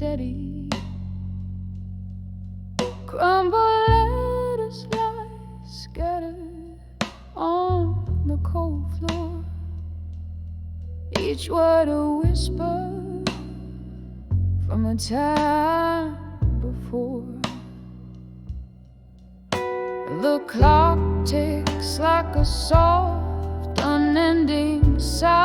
steady. Crumbled letters lie scattered on the cold floor, each word a whisper from a time before. The clock ticks like a soft, unending sigh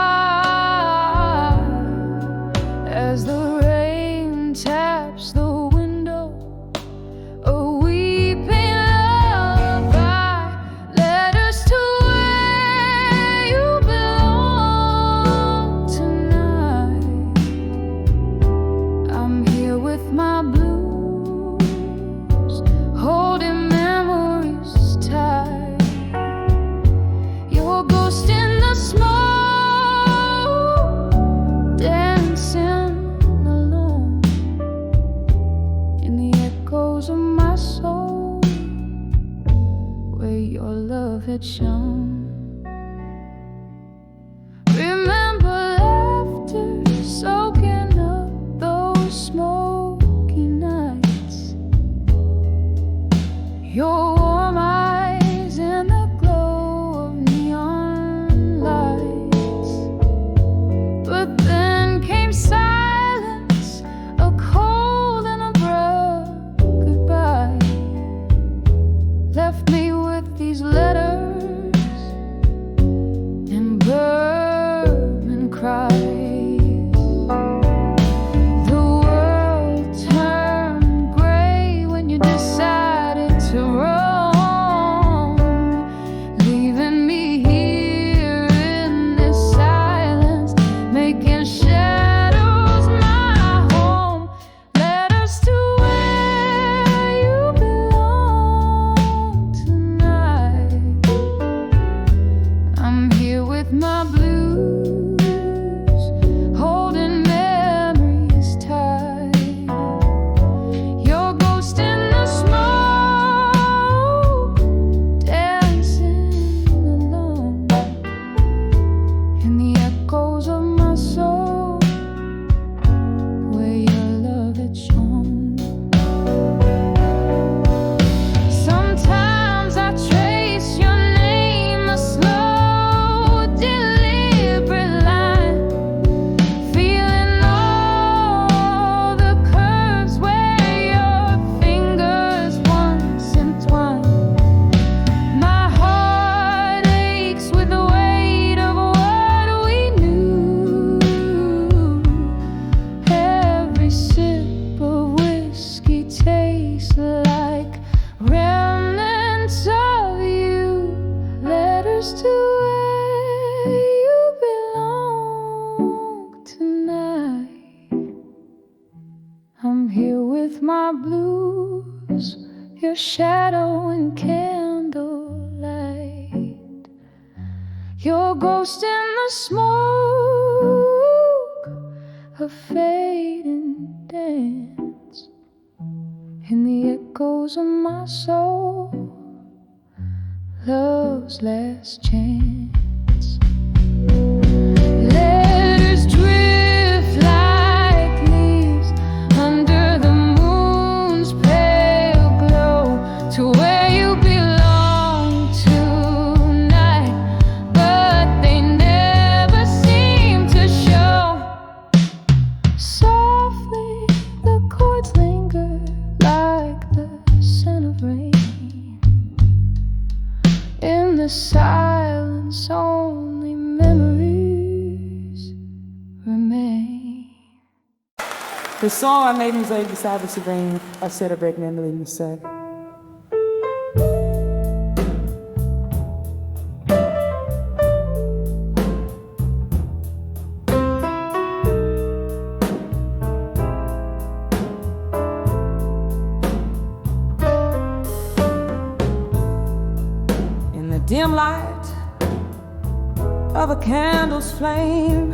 as the rain taps the window, a weeping lullaby. Letters to where you belong tonight. I'm here with my blues, holding memories tight. Your ghost in the smoke, dancing alone in the echoes of my soul, where your love had shone. Remember laughter soaking up those smoky nights, your warm eyes in the glow of neon lights. But then came silence, a cold and abrupt goodbye. Left me with these letters and burning cries. The world turned gray when you decided to roam, leaving me here in this silence, making shadows my home. Letters to where you belong tonight. I'm here with my blues, holding memories tight. Your ghost in the smoke, dancing alone in the echoes of my soul, where your love had shone. Sometimes I trace your name, a slow, deliberate line, feeling all the curves where your fingers once entwined. My heart aches with the weight of what we knew. Every sip of whiskey tastes like remnants of you. Letters to where you belong tonight. I'm here with my blues, your shadow and candlelight. Your ghost in the smoke, a fading dance in the echoes of my soul, love's last chance. Letters drift like leaves under the moon's pale glow to where you belong tonight, but they never seem to show. Softly the chords linger like the scent of rain. In the silence only memories remain. The song I made was laid beside the serene. I said a break and leaving the set. In the dim light of a candle's flame,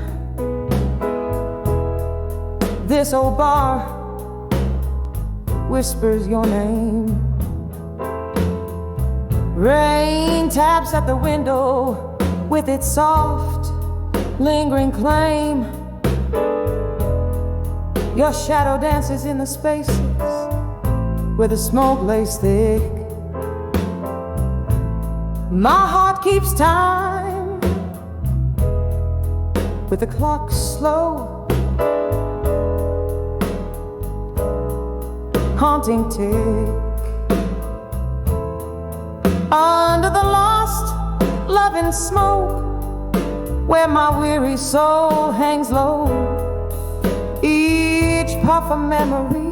this old bar whispers your name. Rain taps at the window with its soft, lingering claim. Your shadow dances in the spaces where the smoke lays thick. My heart keeps time with the clock slow, haunting tick. Under the lost love and smoke, where my weary soul hangs low, each puff of memory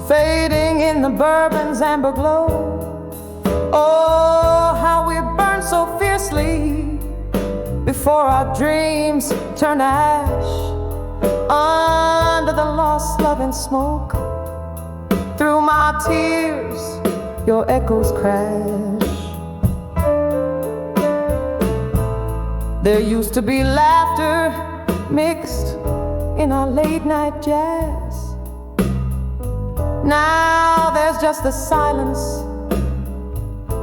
fading in the bourbon's amber glow. Oh, how we burn so fiercely before our dreams turn to ash. Under the lost love and smoke, through my tears your echoes crash. There used to be laughter mixed in our late night jazz. Now there's just the silence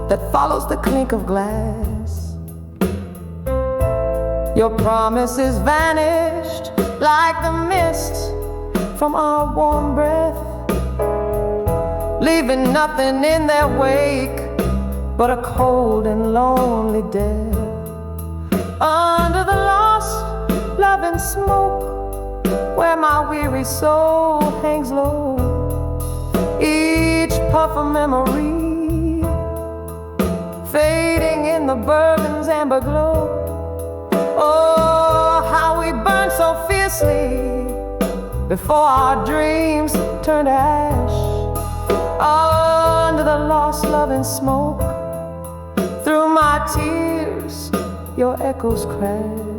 that follows the clink of glass. Your promises vanished like the mist from our warm breath, leaving nothing in their wake but a cold and lonely death. Under the lost love and smoke, where my weary soul hangs low, each puff of memory fading in the bourbon's amber glow. Oh, how we burn so fiercely before our dreams turn to ash. Under the lost love and smoke, through my tears your echoes crash.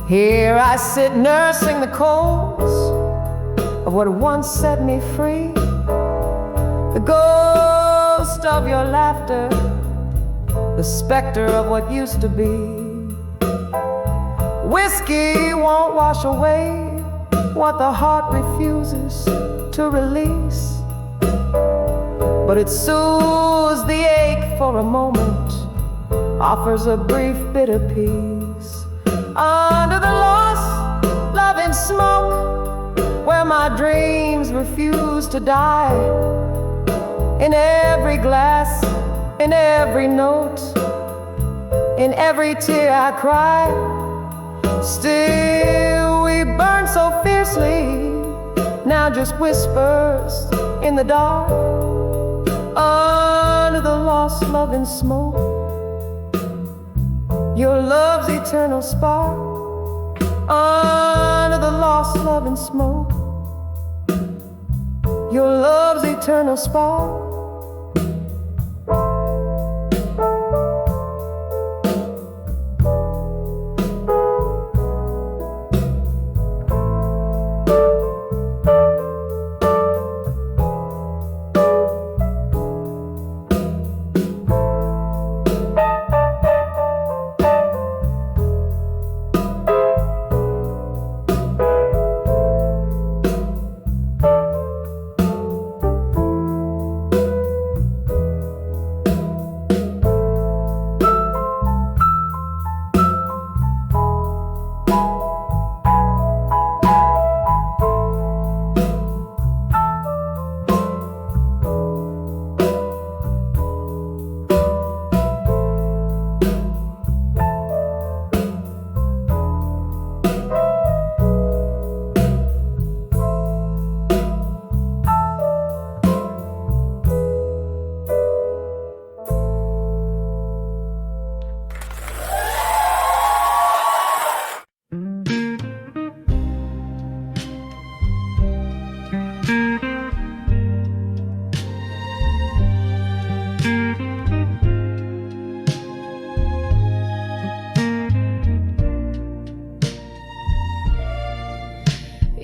Here I sit nursing the coals of what once set me free, the ghost of your laughter, the specter of what used to be. Whiskey won't wash away what the heart refuses to release, but it soothes the ache for a moment, offers a brief bitter peace. Under the lost love and smoke, where my dreams refuse to die, in every glass, in every note, in every tear I cry, still we burn so fiercely, now just whispers in the dark. Under the lost love and smoke, your love's eternal spark. Under the lost love and smoke, your love's eternal spark.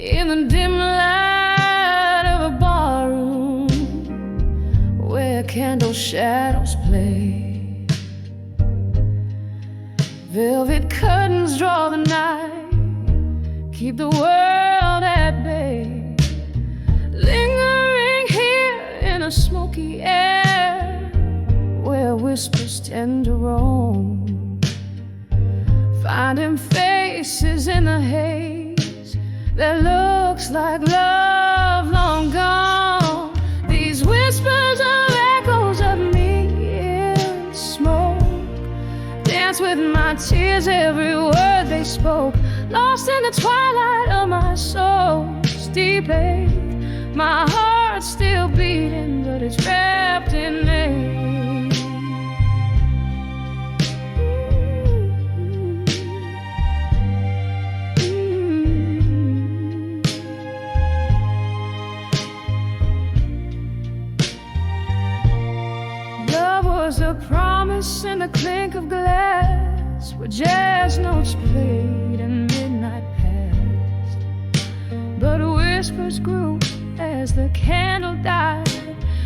In the dim light of a barroom where candle shadows play, velvet curtains draw the night, keep the world at bay. Lingering here in a smoky air where whispers tend to roam, finding faces in the haze that looks like love long gone. These whispers of echoes of me in smoke dance with my tears, every word they spoke, lost in the twilight of my soul's deep ache. My heart's still beating, but it's wrapped in ache. Was a promise in the clink of glass, where jazz notes played and midnight passed. But whispers grew as the candle died.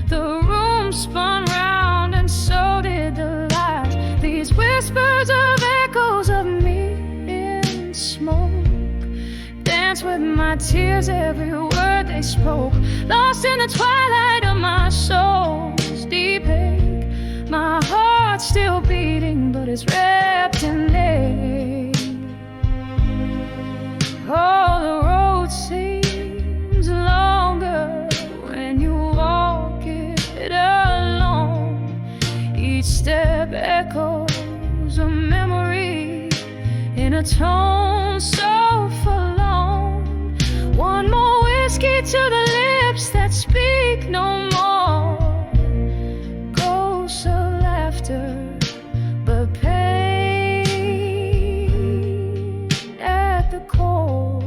The room spun round and so did the light. These whispers of echoes of me in smoke dance with my tears, every word they spoke, lost in the twilight of my soul's deep ache. My heart's still beating, but it's wrapped in ache. Oh, the road seems longer when you walk it alone. Each step echoes a memory in a tone so forlorn. One more whiskey to the lips that speak no more. But pain at the core.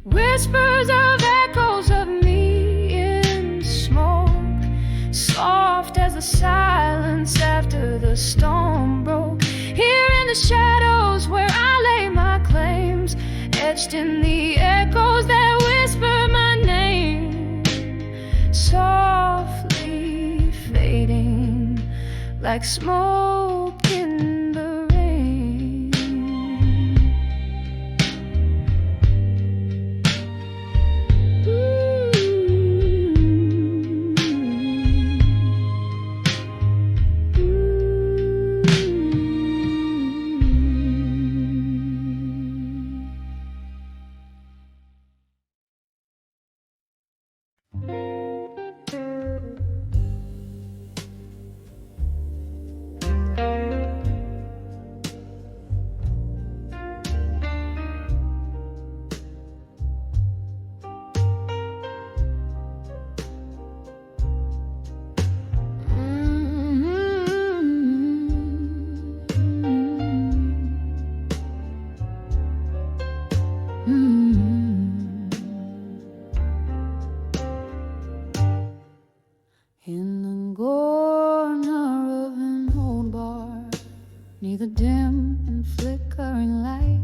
Whispers of echoes of me in smoke, soft as the silence after the storm broke. Here in the shadows where I lay my claims, etched in the echoes that whisper my name, softly fading like smoke in the rain. In the corner of an old bar, near the dim and flickering light,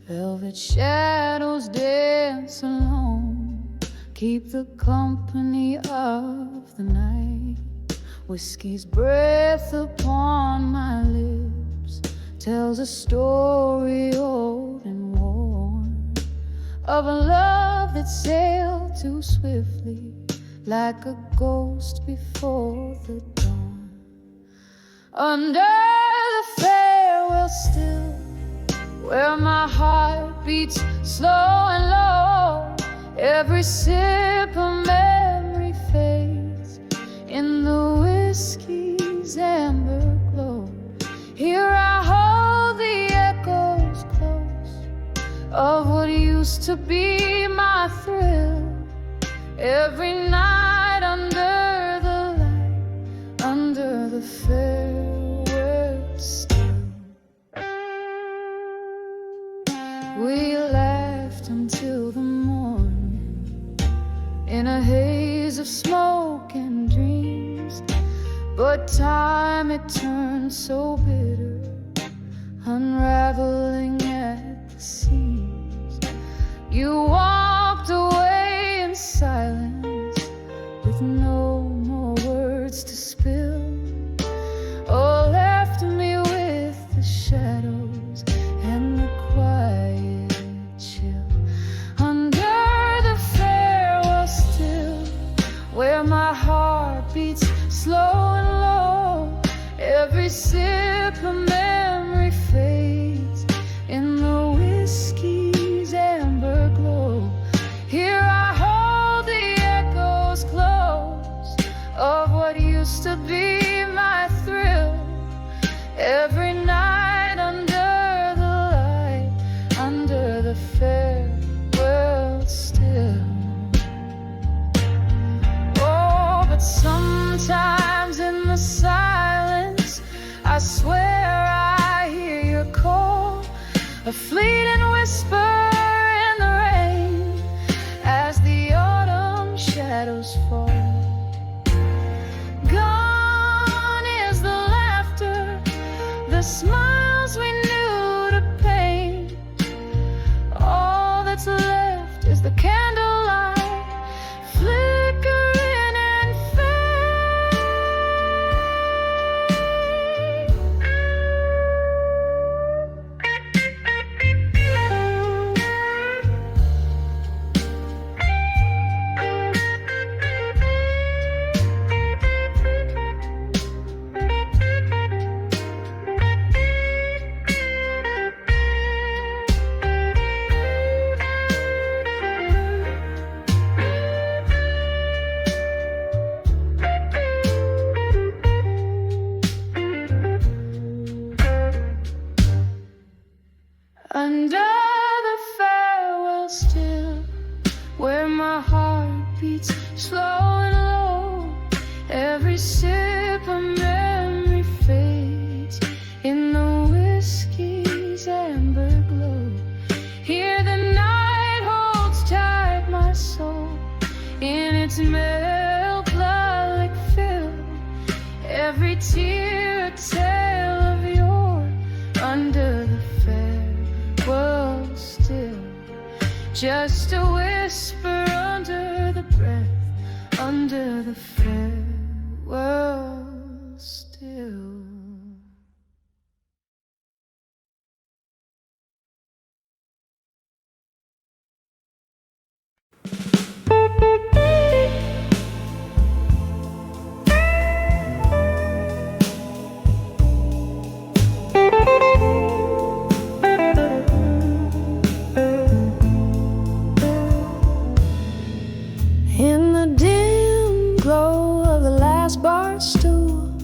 velvet shadows dance alone, keep the company of the night. Whiskey's breath upon my lips tells a story old and worn, of a love that sailed too swiftly, like a ghost before the dawn. Under the farewell still, where my heart beats slow and low, every sip of memory fades in the whiskey's amber glow. Here I hold the echoes close of what used to be my thrill. Every night under the light, under the farewell still, we laughed until the morning in a haze of smoke and dreams. But time, it turned so bitter, unraveling at the seams. You walked away in silence, with no more words to spill, or left me with the shadows and the quiet chill. Under the farewell still, where my heart beats slow and low, every sip sip of memory fades in the whiskey's amber glow. Here I hold the echoes close of what used to be my thrill. Every night under the light, under the farewell still. Oh, but sometimes in the silence, I swear I hear your call, a fleeting whisper in the rain as the autumn shadows fall. Gone is the laughter, the smiles we knew to paint. All that's left is the candlelight flickering and under the farewell still, where my heart beats slow and low. Every sip of memory fades in the whiskey's amber glow. Here the night holds tight my soul in its milk-like fill. Every tear a tale of yore under the farewell still. Just a whisper under the breath, under the farewell still. In the dim glow of the last bar stool,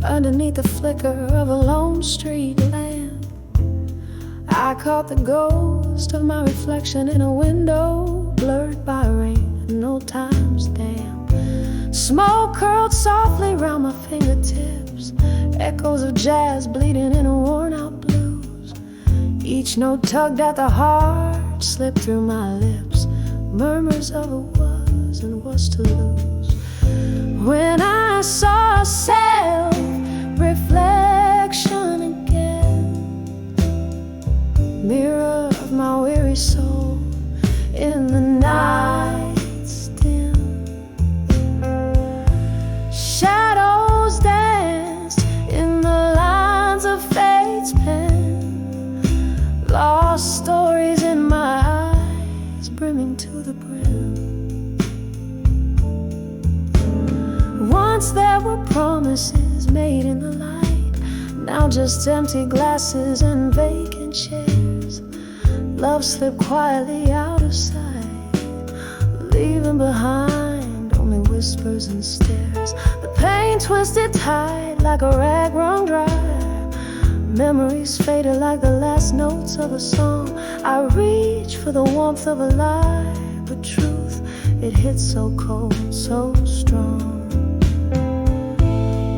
underneath the flicker of a lone street lamp, I caught the ghost of my reflection in a window blurred by rain and old time's damp. Smoke curled softly round my fingertips, echoes of jazz bleeding in a worn-out blues. Each note tugged at the heart, slipped through my lips, murmurs of a was and was to lose. When I saw self-reflection again, mirror of my weary soul in the night's dim, shadows danced in the lines of fate's pen, lost stories in my eyes brimming to the brim. Once there were promises made in the light, now just empty glasses and vacant chairs. Love slipped quietly out of sight, leaving behind only whispers and stares. The pain twisted tight like a rag wrung dry, memories faded like the last notes of a song. I reached for the warmth of a lie, but truth, it hit so cold, so strong.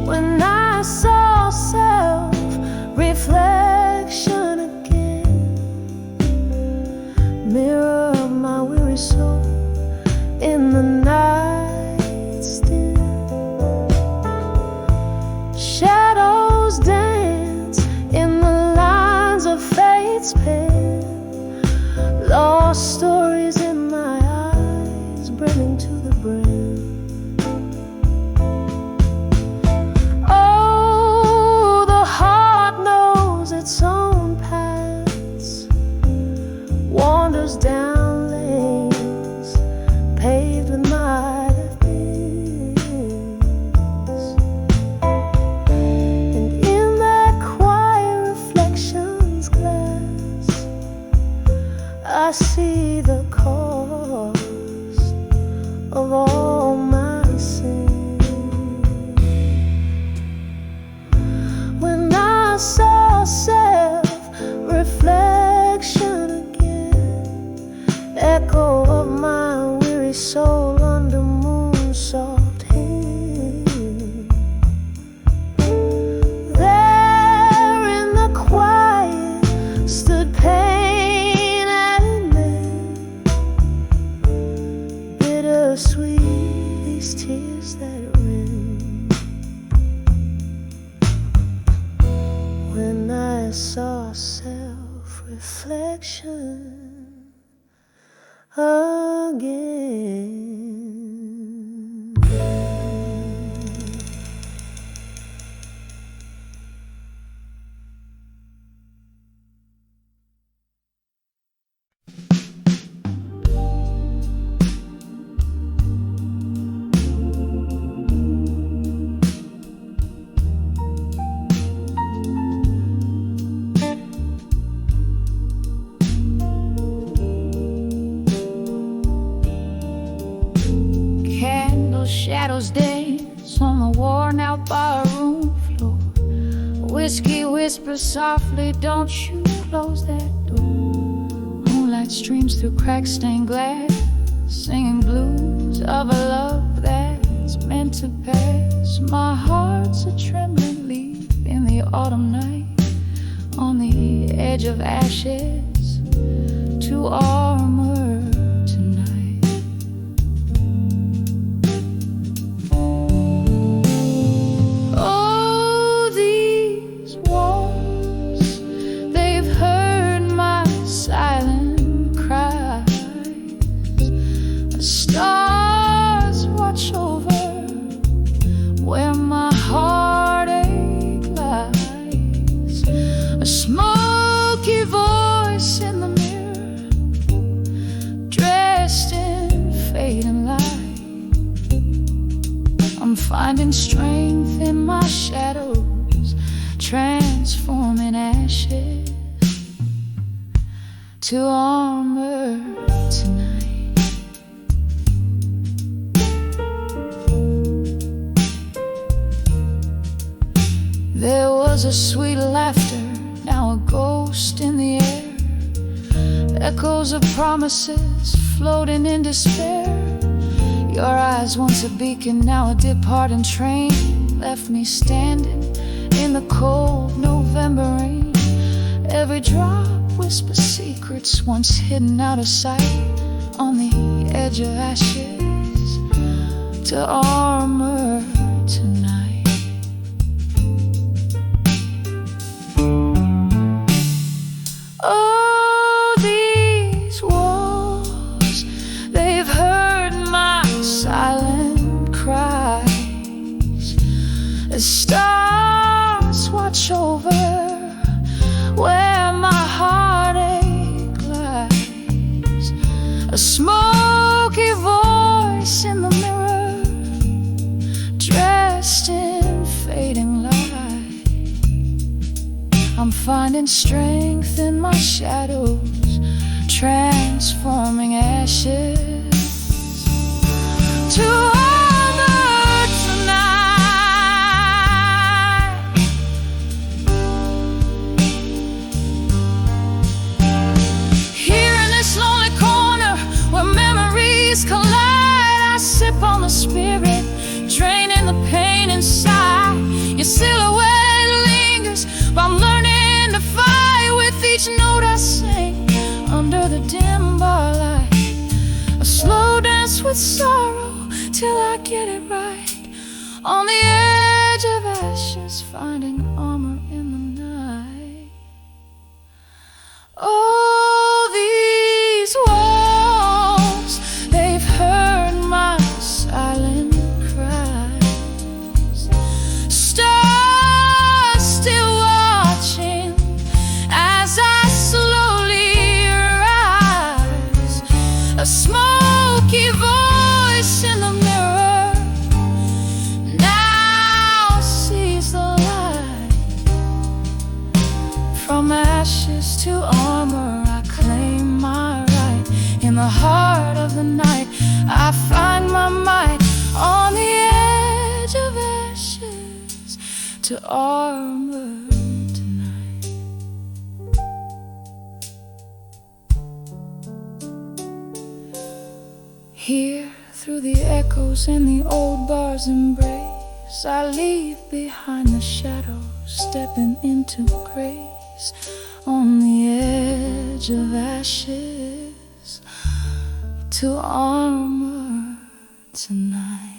When I saw self-reflection again, mirror of my weary soul in the night still, shadows dance in the lines of fate's pen, lost stories in my eyes brimming to the brim. Oh, the heart see the cost of all my sin. When I saw self-reflection again, echo of my weary soul under moon-soft hand, there in the quiet stood pain and man. Bittersweet these tears that ran when I saw self-reflection again. Shadows dance on the worn out barroom floor. Whiskey whispers softly, don't you close that door. Moonlight streams through crack-stained glass, singing blues of a love that's meant to pass. My heart's a trembling leaf in the autumn night, on the edge of ashes to armor. Stars watch over where my heartache lies. A smoky voice in the mirror, dressed in fading light. I'm finding strength in my shadows, transforming ashes to armor tonight. There was a sweet laughter, now a ghost in the air. Echoes of promises floating in despair. Your eyes, once a beacon, now a departing train, left me standing in the cold November rain. Every drop whispers secrets once hidden out of sight, on the edge of ashes to armor tonight. Oh, these walls, they've heard my silent cries. As stars watch over where my heartache lies. A smoky voice in the mirror, dressed in fading light. I'm finding strength in my shadows, transforming ashes to armor tonight. Here in this lonely corner where memories collide, I sip on the spirit, draining the pain inside. Your silhouette lingers, but I'm learning to fight with each note I sing under the dim bar light. A slow dance with sorrow till I get it right, on the edge of ashes, finding armor in the night. Oh, these walls, they've heard my silent cries. Stars still watching as I slowly rise. A smoky voice in the mirror now sees the light. From ashes to armor, I claim my right. in the heart of the night, I find my might on the edge of ashes to armor tonight. Here through the echoes and the old bar's embrace, I leave behind the shadows, stepping into grace on the edge of ashes to armor tonight.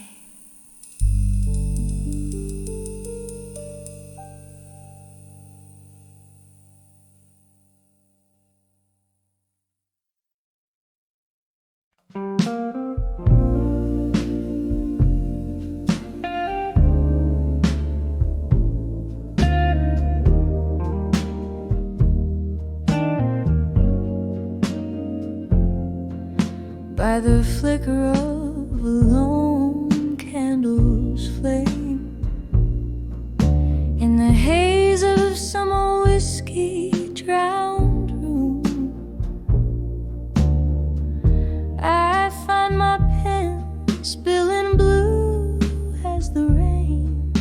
By the flicker of a lone candle's flame, in the haze of some old whiskey drowned room, I find my pen spilling blue as the rain,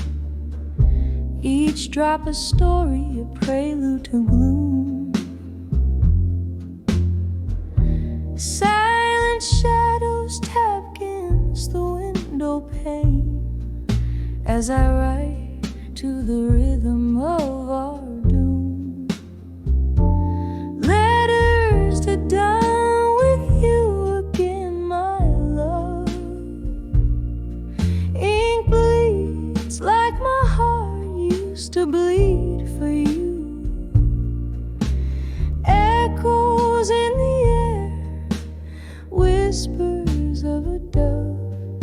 each drop a story, a prelude to gloom. Silent shadows tap against the window pane as I write to the rhythm of our doom. Letters to dawn with you again, my love. Ink bleeds like my heart used to bleed for you. Echoes in the air, whispers of a dove,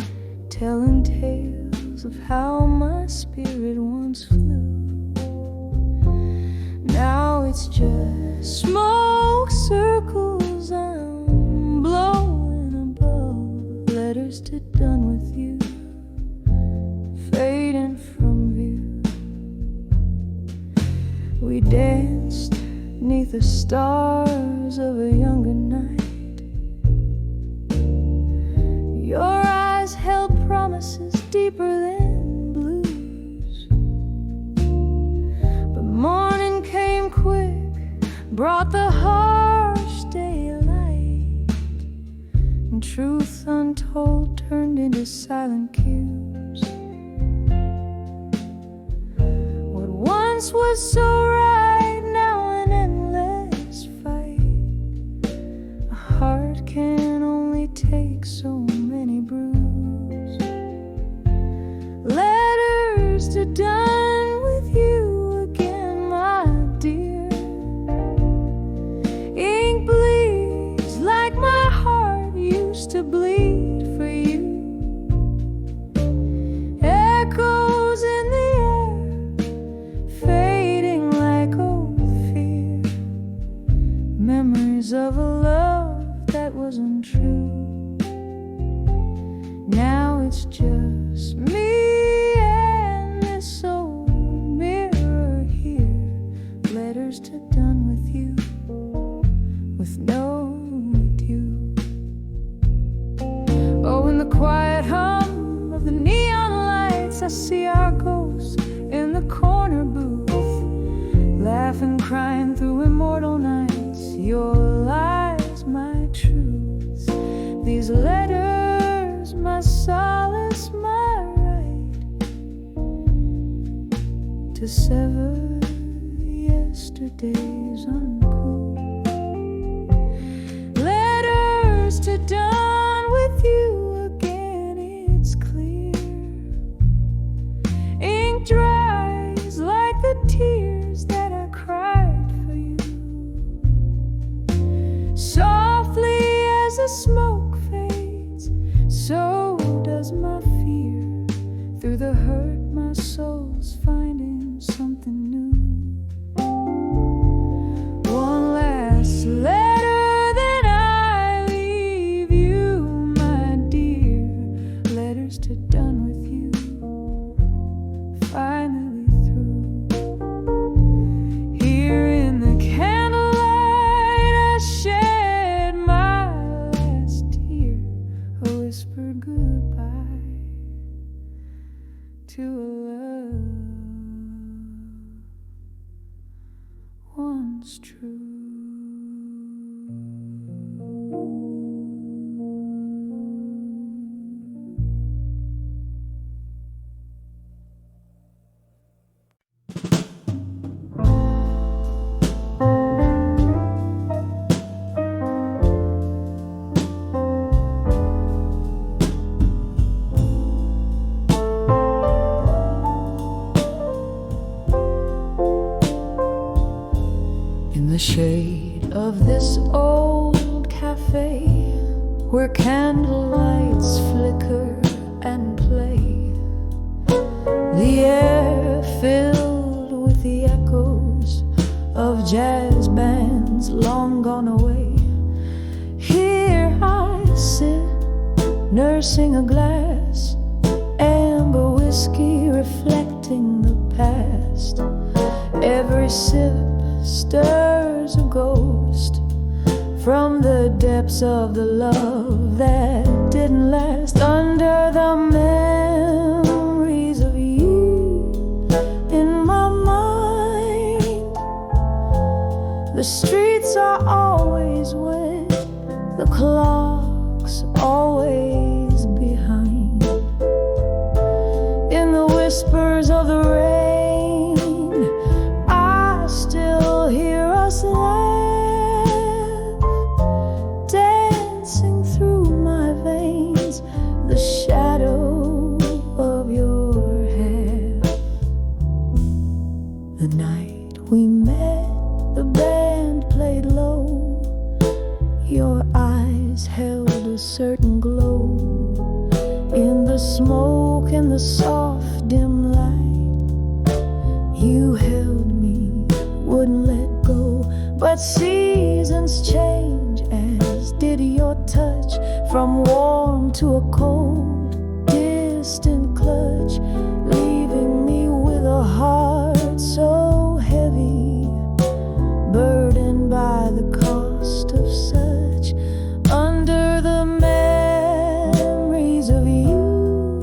telling tales of how my spirit once flew. Now it's just smoke circles I'm blowing above, letters to done with you, fading from view. We danced 'neath the stars of a younger night. Your eyes held promises deeper than blues, but morning came quick, brought the harsh daylight, and truth untold turned into silent cues. What once was so right, now an endless fight. A heart can only take so many brews. Letters to done with you again, my dear. Ink bleeds like my heart used to bleed for you. Echoes in the air, fading like old fear. Memories of a love that wasn't true. Now it's just me and this old mirror here. Letters to done with you, with no due. Oh, in the quiet hum of the neon lights, I see our ghosts in the corner booth, laughing, crying through immortal nights. Your lies, my truths. These letters, my solace, my right to sever yesterday's uncool. Letters to dawn with you again, it's clear. Ink dries like the tears that I cried for you. Softly as the smoke fades, so does my fear. Through the hurt, my soul's finding something new. once true. The shade of this old cafe, where candlelights flicker and play, the air filled with the echoes of jazz bands long gone away. Here I sit, nursing a glass, amber whiskey reflecting the past. Every sip stirs a ghost from the depths of the love that didn't last. Under the memories of you in my mind, the streets are always wet, the clock's always behind. In the whispers of the rain, hear us laugh, dancing through my veins, the shadow of your hair. The night we met, the band played low, your eyes held a certain glow. In the smoke and the soft dim light, you held me, wouldn't let go. But seasons change, as did your touch, from warm to a cold, distant clutch, leaving me with a heart so heavy, burdened by the cost of such. Under the memories of you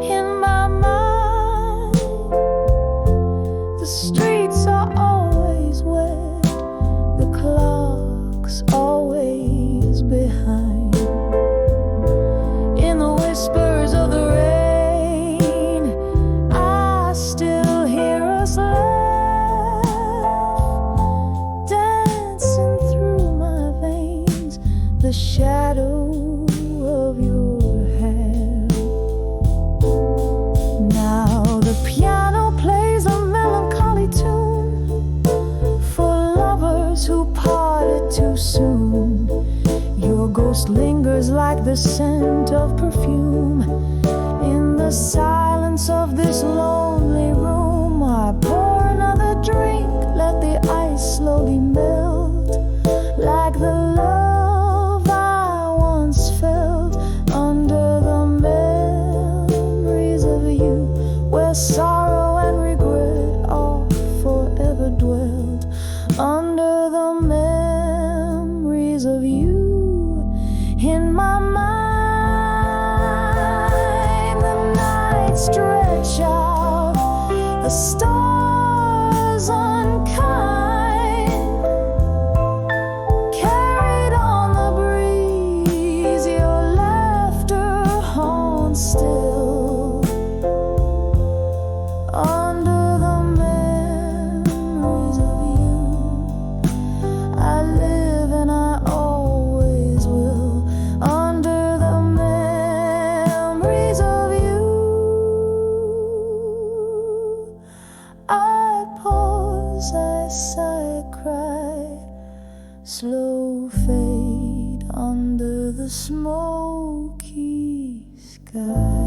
in my mind, the streets are always wet, the clock's always behind. In the whispers of the rain, I still hear us laugh, dancing through my veins, the shadow of your hair. Now the piano plays a melancholy tune for lovers who parted too soon. Your ghost lingers like the scent of perfume. In the silence of this lonely room, I pour another drink, let the ice slowly melt, like the love I once felt. Under the memories of you, where sorrow and regret are forever dwelt. Under the memories of you in my mind, the nights stretch out, the stars unkind, carried on the breeze, your laughter haunts still. Under the memories of you, I live and I always will. Under the memories of you, I pause, I sigh, I cry, slow fade under the smoky sky.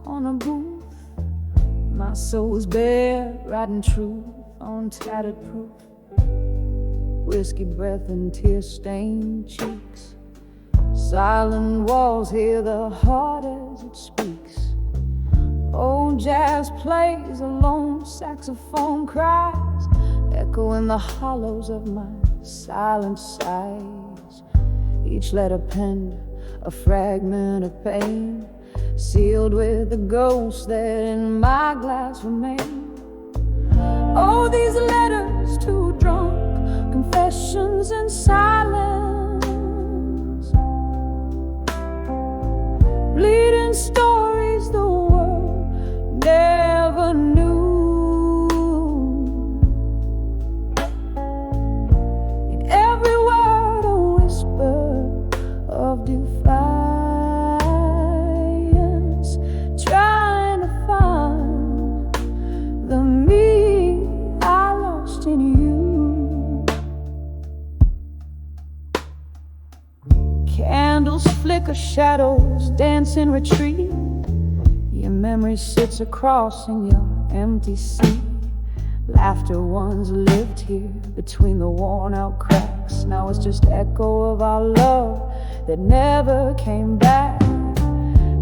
on a booth. My soul's bare, riding truth on tattered proof. Whiskey breath and tear-stained cheeks. Silent walls hear the heart as it speaks. Old jazz plays, a lone saxophone cries, echo in the hollows of my silent sighs. Each letter penned a fragment of pain, sealed with the ghosts that in my glass remain. Oh, these letters too drunk, confessions in silence, bleeding stories the world never knew. In every word a whisper of defiance, trying to find the me I lost in you. Candles flicker, shadows dance in retreat. Your memory sits across in your empty seat. Laughter once lived here between the worn out cracks. Now it's just echo of our love that never came back.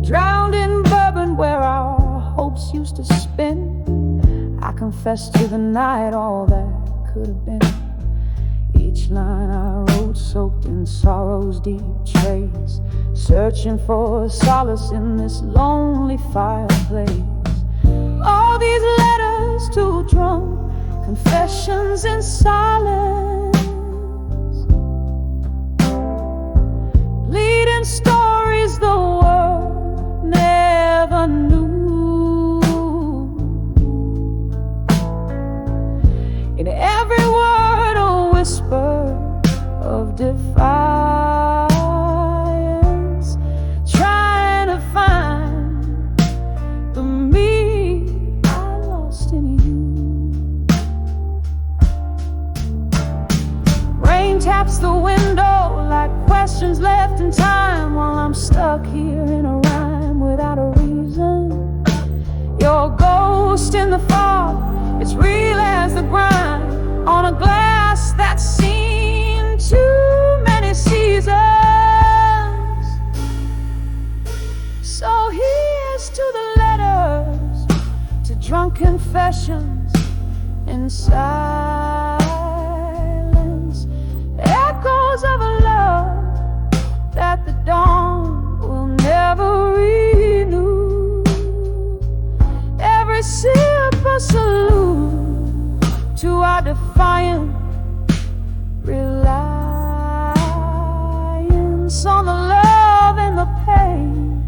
Drowned in bourbon where our hopes used to spin, I confess to the night all that could have been. Each line I wrote soaked in sorrow's deep trace, searching for solace in this lonely fireplace. All these letters too drunk, confessions in silence, bleeding stories the world never knew. In every word a whisper of defiance, trying to find the me I lost in you. Rain taps the window like questions left in time, while I'm stuck here in a rhyme without a reason. Your ghost in the fog, it's real as the grind on a glass that's seen too many seasons. So here's to the letters, to drunk confessions in silence, echoes of a love that the dawn will never renew. Every sip a salute to our defiant reliance on the love and the pain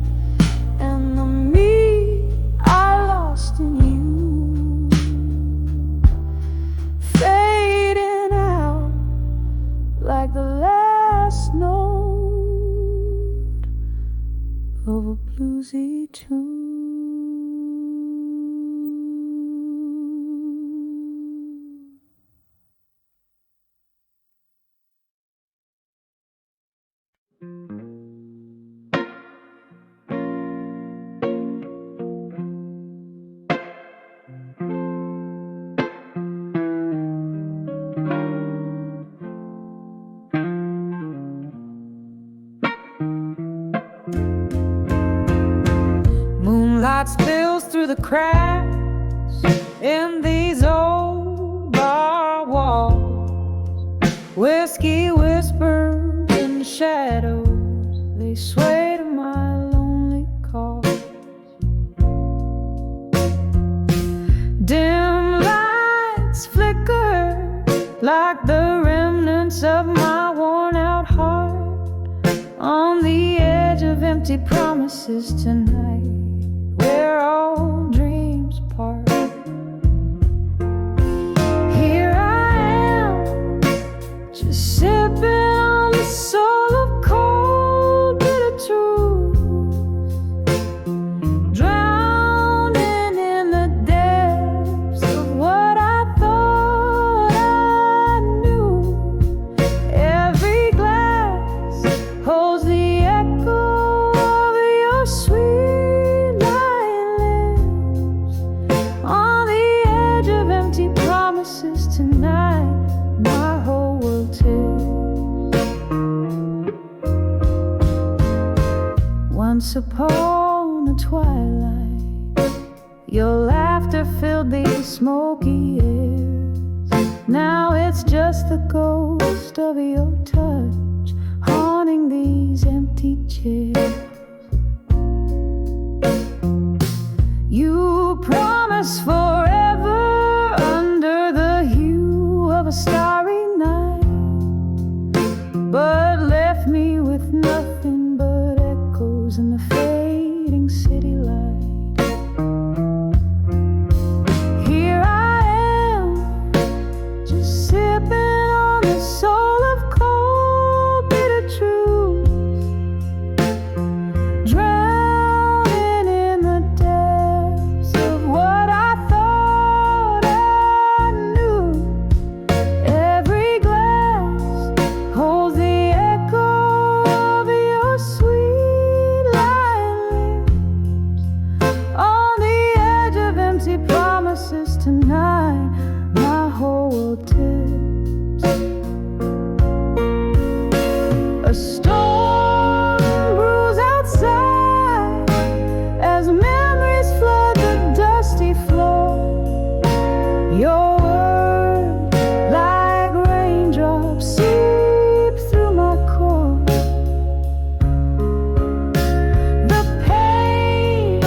and the me I lost in you, fading out like the last note of a bluesy tune. Moonlight spills through the cracks in these old bar walls. Whiskey whispers in the shadows, they sway to my lonely calls. Dim lights flicker like the remnants of my worn out heart, on the edge of empty promises tonight, where all dreams part. Here I am, just sipping on the soul of cold bitter truth, drowning in the depths of what I thought I knew. Every glass holds the echo of your sweet lying night. Your laughter filled these smoky airs. Now it's just the ghost of your touch haunting these empty chairs. You promised forever under the hue of a starry night, but left me with nothing but echoes in the fading city light. Here I am, just sipping on the soul of cold, bitter truth, drowning in the depths of what I thought I knew. Every glass holds the echo of your sweet lying lips. On the edge of empty promises tonight, my whole world tips. A storm brews outside as memories flood the dusty floor. Your words, like raindrops, seep through my core. The pain,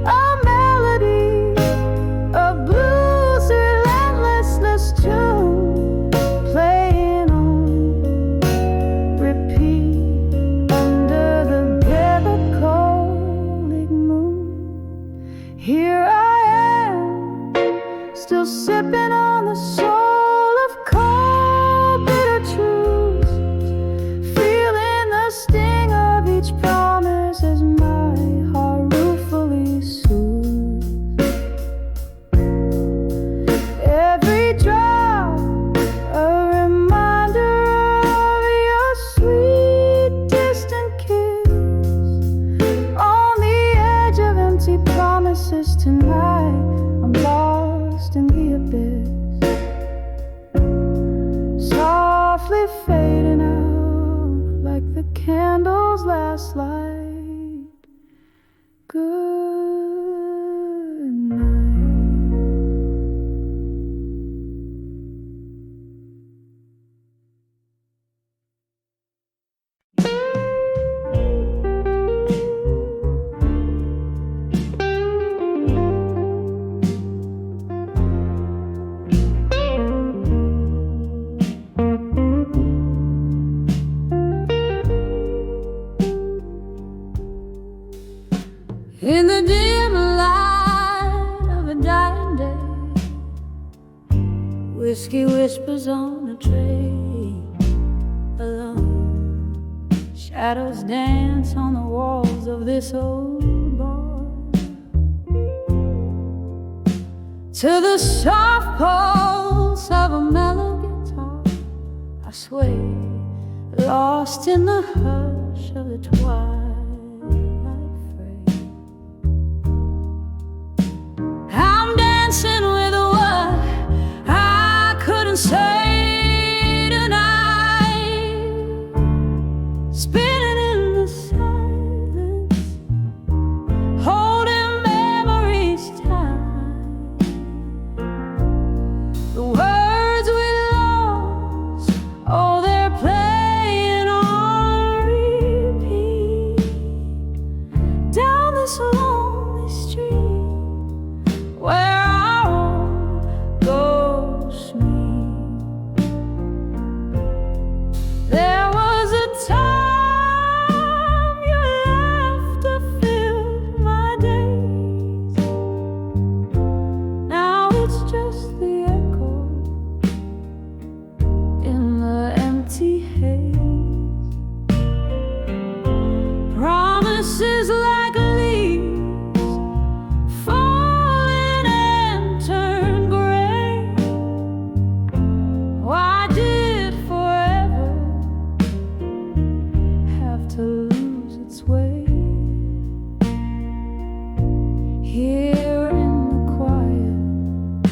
a melody, a blues relentlessness tune, playing on repeat under the melancholic moon. Here I am, still sipping on the soul of cold, bitter truths, feeling the sting of each promise as my heart ruefully soothes. Every drop, a reminder of your sweet distant kiss. On the edge of empty promises tonight, I'm lost in the abyss, softly fading out like the candle's last light. Good night. In the dim light of a dying day, whiskey whispers on a tray. Alone, shadows dance on the walls of this old bar. To the soft pulse of a mellow guitar, I sway, lost in the hush of the twilight. I'm dancing with what I couldn't say tonight, spinning in the silence, holding memories tight. The words we lost, oh, they're playing on repeat down this lonely street where our old ghosts meet. There was a time your laughter filled my days. Now it's just the echo in the empty haze. Promises like leaves falling and turn gray. Why did forever have to lose its way? Here in the quiet,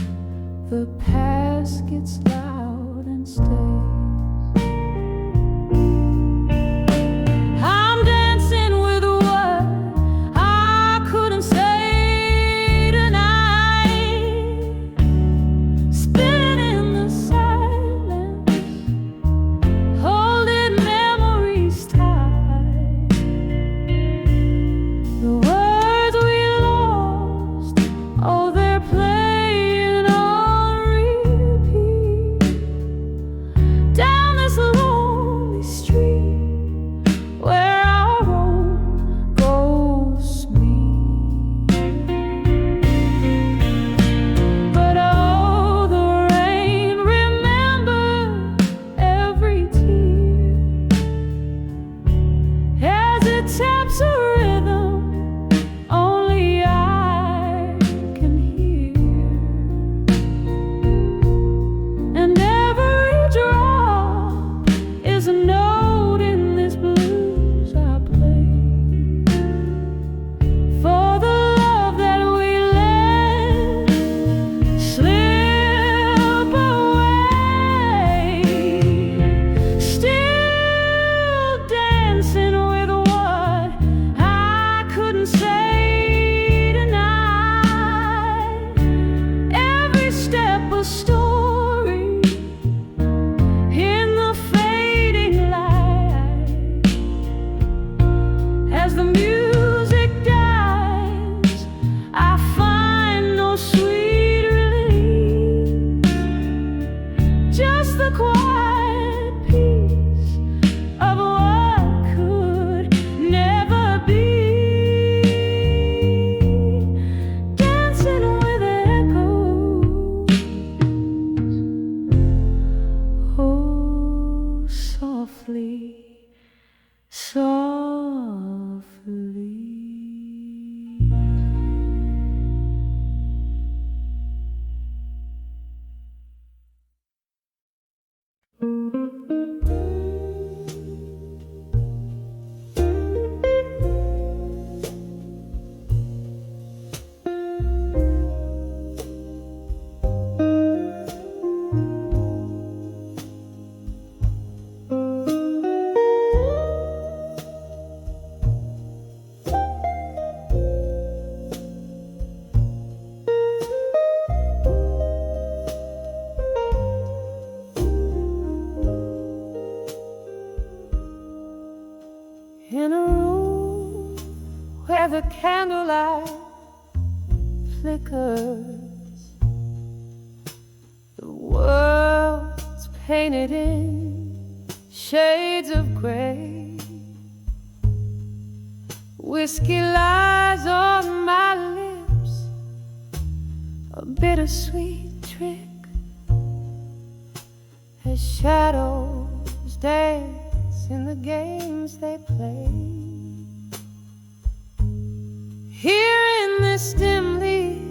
the past gets loud and stays. I'm dancing with what I couldn't say candlelight flickers. The world's painted in shades of gray. Whiskey lies on my lips, a bittersweet trick, as shadows dance in the games they play. Here in this dimly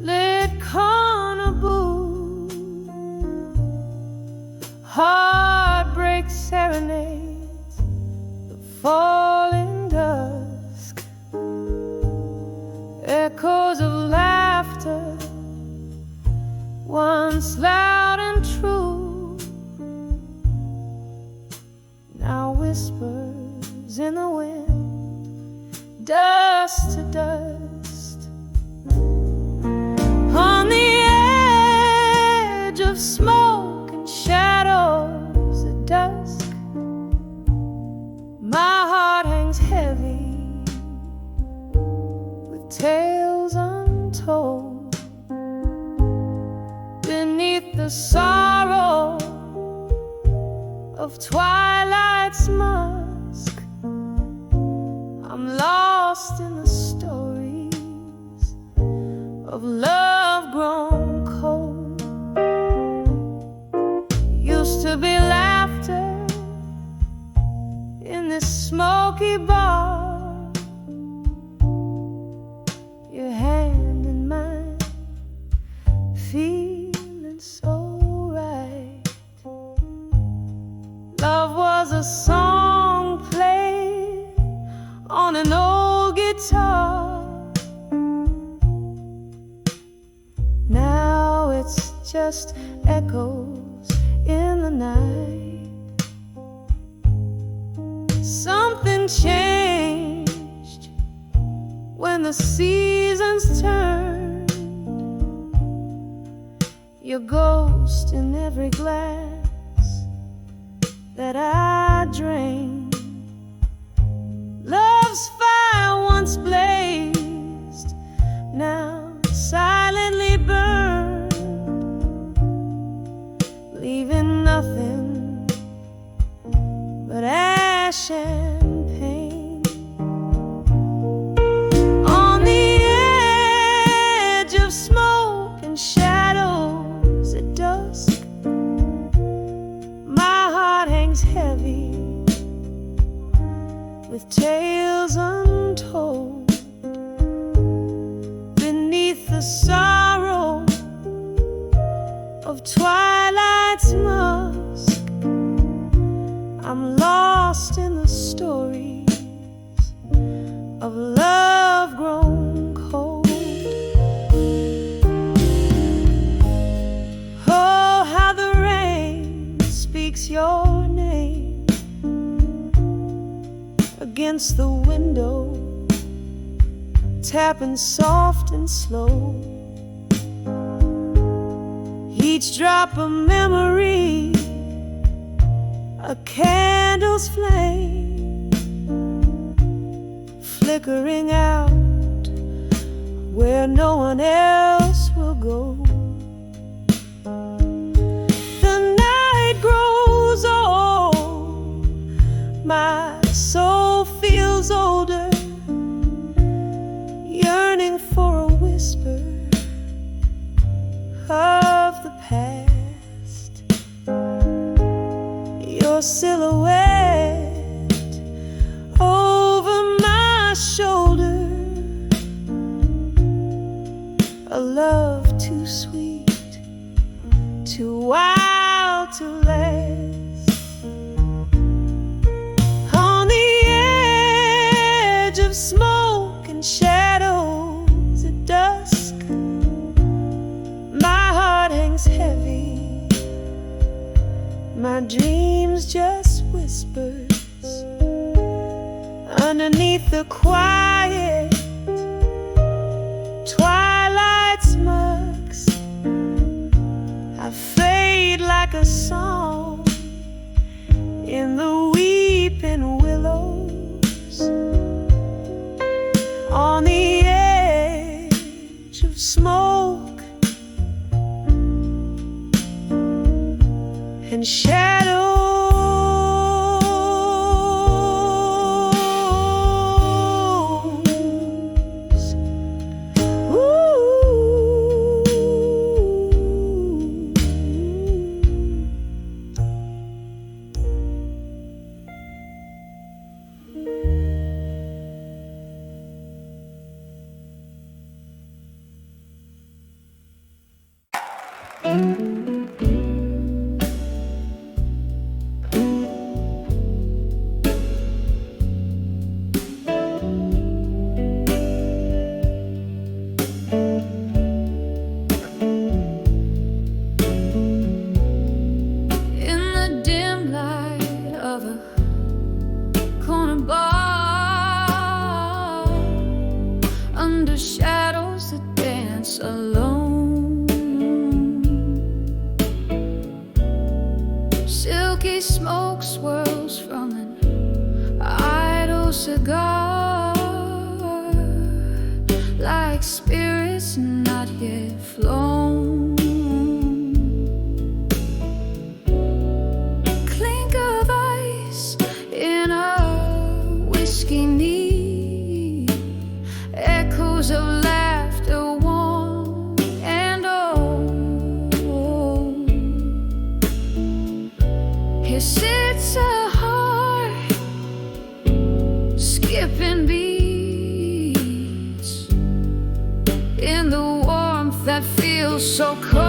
lit corner booth, heartbreak serenades the falling dusk. Echoes of laughter, once loud and true, now whispers in the wind, dust to dust. On the edge of smoke and shadows at dusk, my heart hangs heavy with tales untold. Beneath the sorrow of twilight's musk, I'm lost in the stories of love grown cold. Used to be laughter in this smoky bar, your hand in mine, feeling so right. Love was a song played on an old guitar. Now it's just echoes in the night. Something changed when the seasons turned. Your ghost in every glass that I drained. Love's fire once blazed, now silently burned, leaving nothing but ash and pain. On the edge of smoke and shadows at dusk, my heart hangs heavy with tales untold. Beneath the sorrow of twilight's musk, I'm lost in the stories of love grown cold. Oh, how the rain speaks your name against the window, tapping soft and slow. Each drop a memory, a candle's flame, flickering out where no one else will go. The night grows old, my soul feels older, yearning for a whisper of the past. Your silhouette over my shoulder, a love too sweet, too wild to last. On the edge of smoke and shadows at dusk, my heart hangs heavy, my dreams just whispers underneath the quiet twilight's musk. I fade like a song in the weeping willows, smoke and shadows. Silky smoke swirls from an idle cigar, like spirits not yet flown. Clink of ice in a whiskey knee, echoes of laughter warm and old. Here sits a heart skipping beats in the warmth that feels so cold.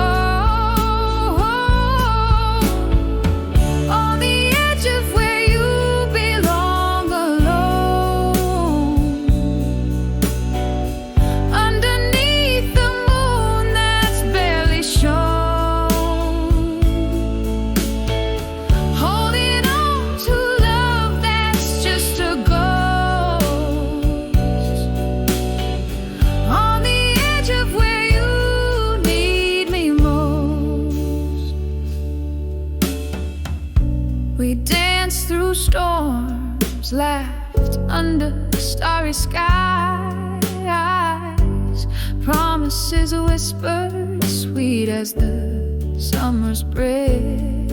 On the edge of where you belong, alone, underneath the moon that's barely shown, holding on to love that's just a ghost. On the edge of where you need me most. We danced through storms, laughed under starry skies, promises whispered sweet as the summer's breath.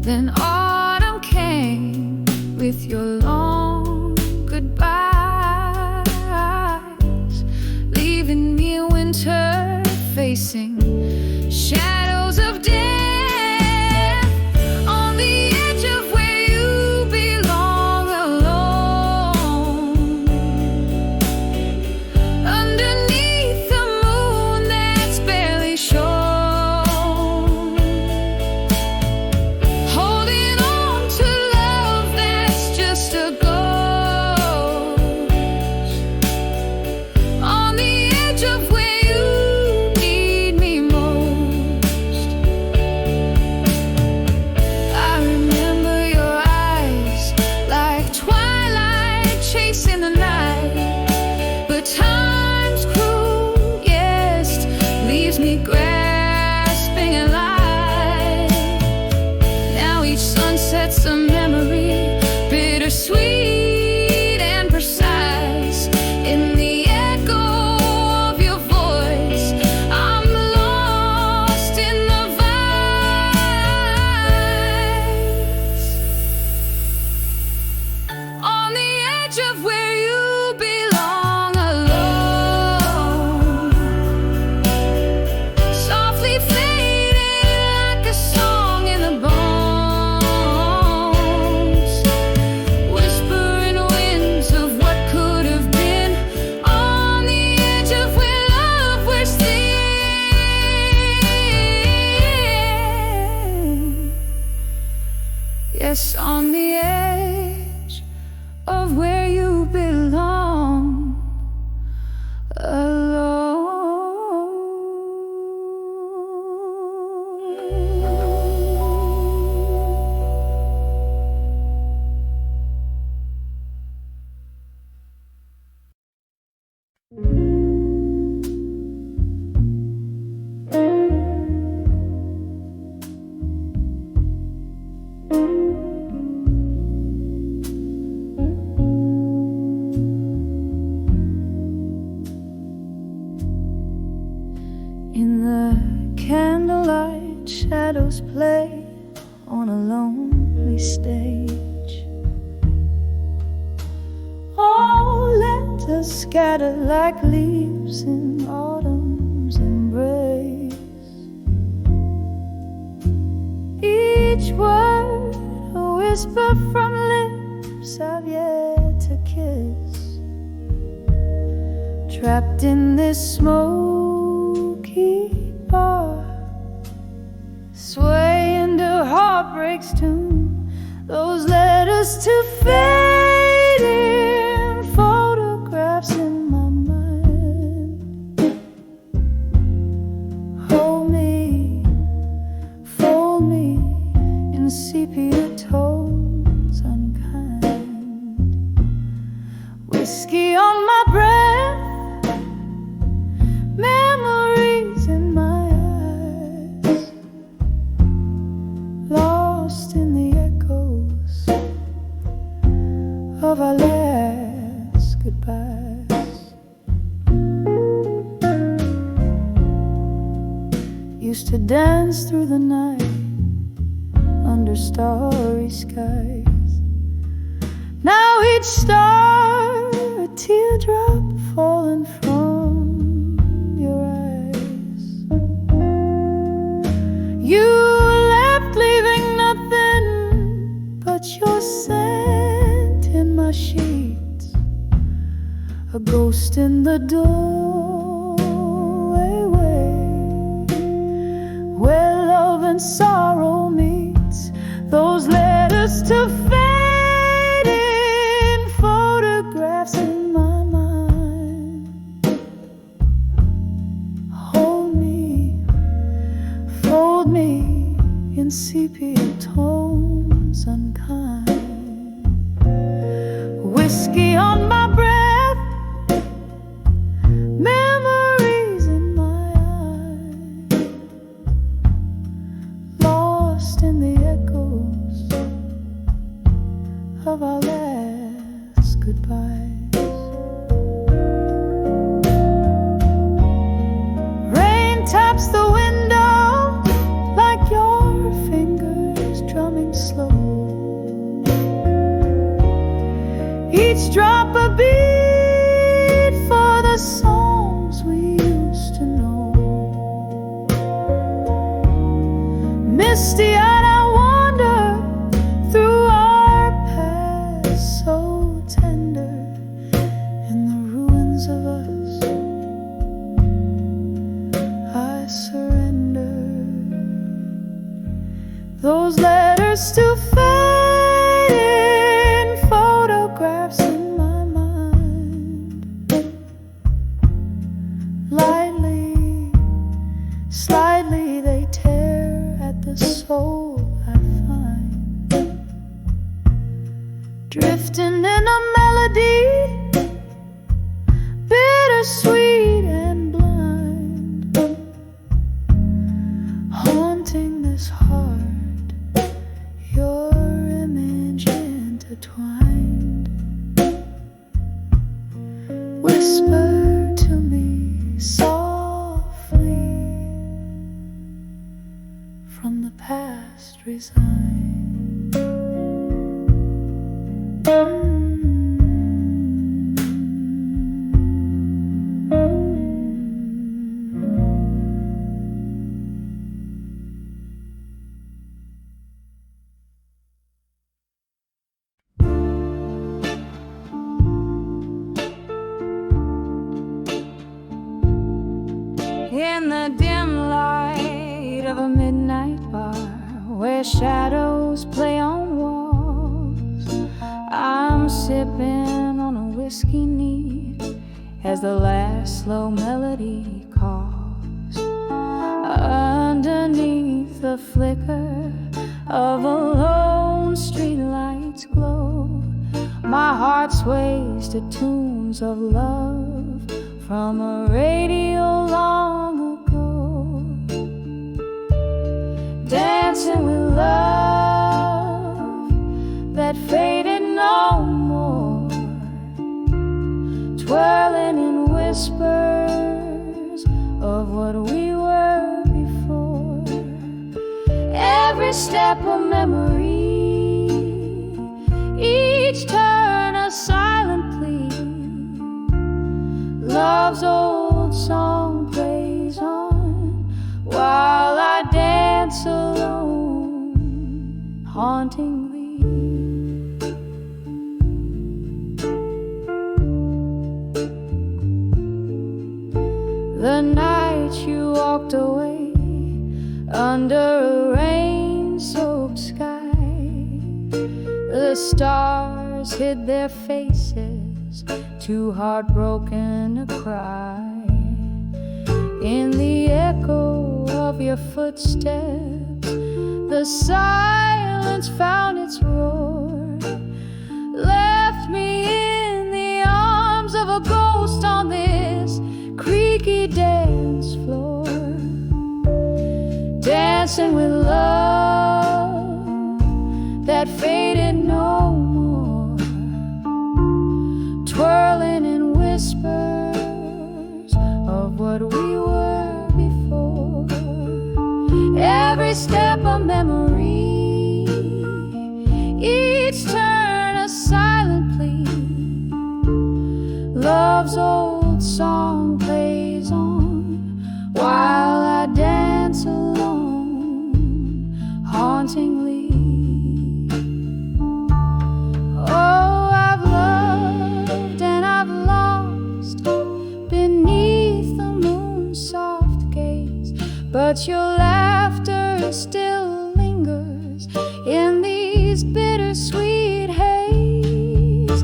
Then autumn came with your long goodbyes, leaving me in winter facing shadows of death. On the edge of where you belong, alone, underneath the moon that's barely shown, holding on to love that's just a ghost. the candlelight, shadows play on a lonely stage. All letters scatter like leaves in autumn's embrace. Each word a whisper from lips I've yet to kiss, trapped in this smoky bar, swaying to heartbreak's tune. Those letters to fading photographs in my mind. Hold me, fold me in sepia tones unkind. Whiskey on my breath, memories in my eyes, lost in the echoes of our last goodbyes. Used to dance through the night under starry skies. Now each star a teardrop falling from your eyes. You left leaving nothing but your scent in my sheets, a ghost in the doorway where love and sorrow meets. Those letters to fading photographs in my mind. Hold me, fold me in sepia tones unkind. Whiskey on my breath, memories in my eyes, lost in the echoes of our last goodbyes. Rain taps the window like your fingers drumming slow. Each drop a beat for the songs we used to know. Misty-eyed I wander through our past, so tender, in the ruins of us I surrender. Those letters to fading photographs in my mind. Lightly, slightly they tear at the soul I find. Drifting in a melody, bittersweet and blind, haunting this heart, your image intertwined. Whisper to me softly, from the past resigned. In the dim light of a midnight bar, where shadows play on walls, I'm sipping on a whiskey neat as the last slow melody calls. Underneath the flicker of a lone streetlight's glow, my heart sways to tunes of love from a radio long ago. Dancing with love that faded no more, twirling in whispers of what we were every step a memory, each turn a silent plea. Love's old song plays on while I dance alone, hauntingly. The night you walked away under a rain-soaked sky, the stars hid their faces, too heartbroken to cry. In the echo of your footsteps, the silence found its roar, left me in the arms of a ghost on this creaky dance floor, dancing with love that faded no more, twirling in whispers of what we were before. Every step a memory, each turn a silent plea. Love's old song plays on while I dance alone, hauntingly. Oh, I've loved and I've lost beneath the moon's soft gaze, but your laughter still lingers in these bittersweet haze,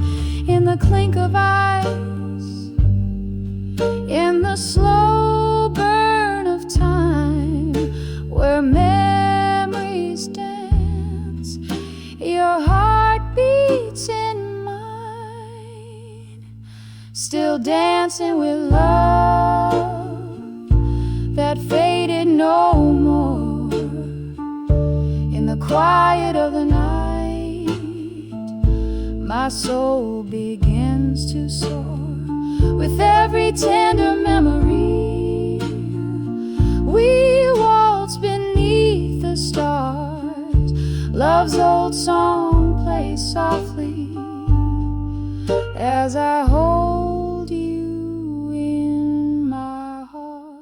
in the clink of eyes, in the slow burn of time, where memories dance, your heart beats in mine, still dancing with love that faded no more. In the quiet of the night, my soul begins to soar with every tender memory. We waltz beneath the stars, love's old song plays softly as I hold you in my heart.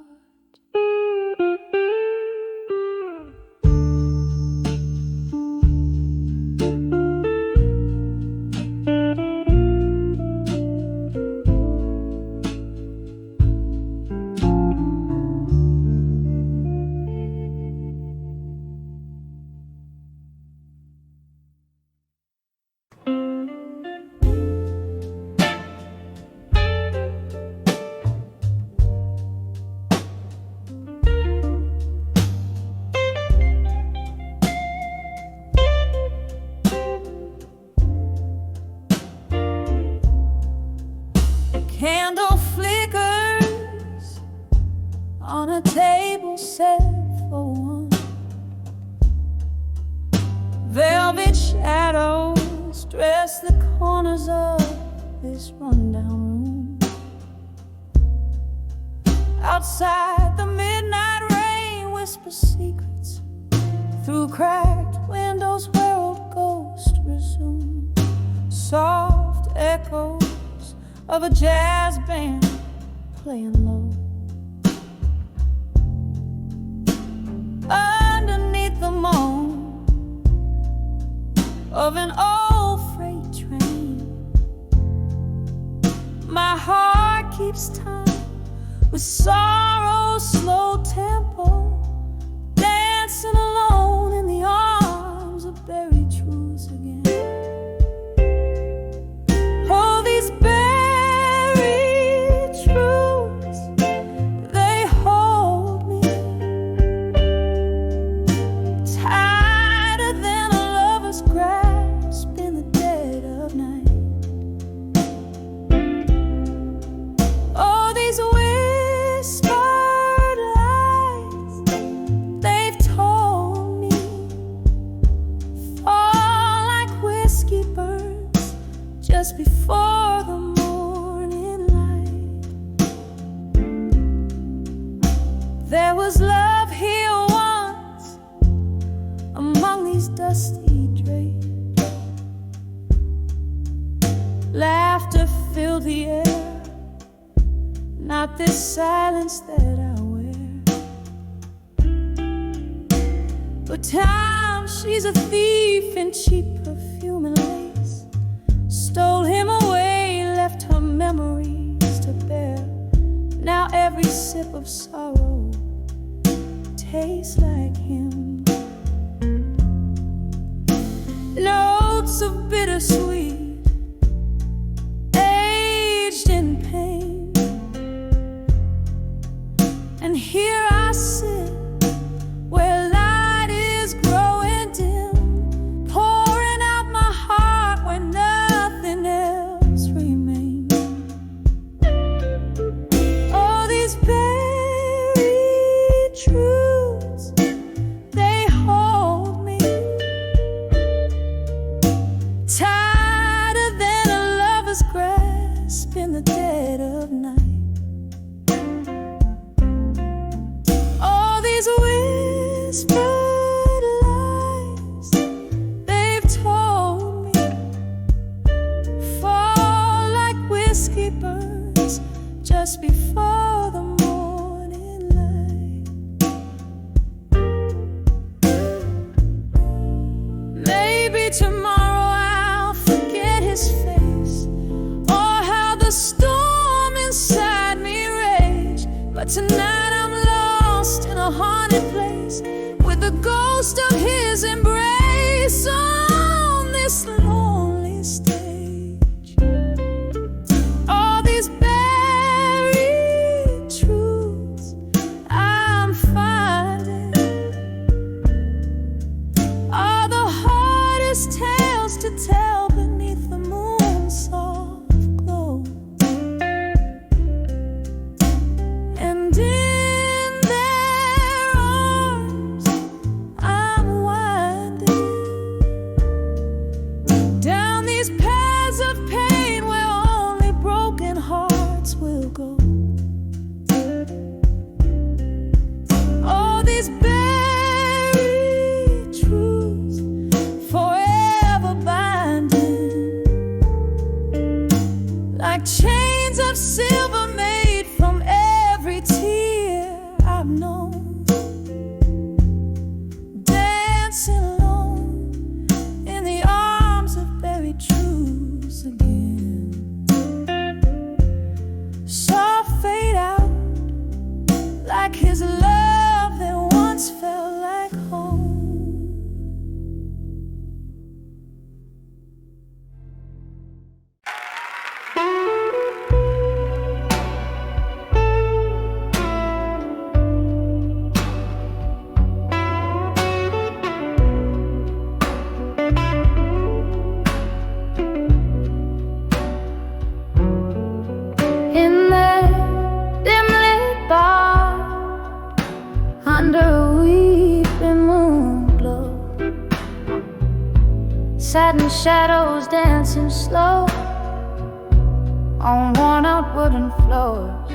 Candle flickers on a table set for one. Velvet shadows dress the corners of this rundown room. Outside, the midnight rain whispers secrets through cracked windows where old ghosts resume. Soft echoes of a jazz band playing low. Underneath the moan of an old freight train, my heart keeps time with sorrow's slow tempo, dancing alone in the arms of buried truths again. Oh, these buried truths, they hold me tighter than a lover's grasp in the dead of night. Oh, these whispered lies, they've told me, fall like whiskey burns just before the morning light. There was love here once, a not this silence that I wear. But time, she's a thief in cheap perfume and lace. Stole him away, left her memories to bear. Now every sip of sorrow tastes like him. Notes of bittersweet, aged in pain. And here I sit where light is growing dim, pouring out my heart where nothing else remains. Oh, these buried truths, they hold me tighter than a lover's grasp in the dead of night. Whispered lies they've told me fall like whiskey burns just before the morning light. Maybe tomorrow I'll forget his face or how the storm inside me raged, but tonight I'm lost in a haunted place with the ghost of his embrace on this lonely stage. All these buried truths I'm finding are the hardest tales to tell beneath the moon's soft glow. And in their arms I'm winding down these paths of pain where only broken hearts will go. All these buried truths forever binding, like chains of silver made from every tear I've known, dancing alone in the arms of buried truths again. Saw fade out like his love that once felt like home. In that dim-lit bar, under a weeping moon glow, satin shadows dancing slow on worn-out wooden floors.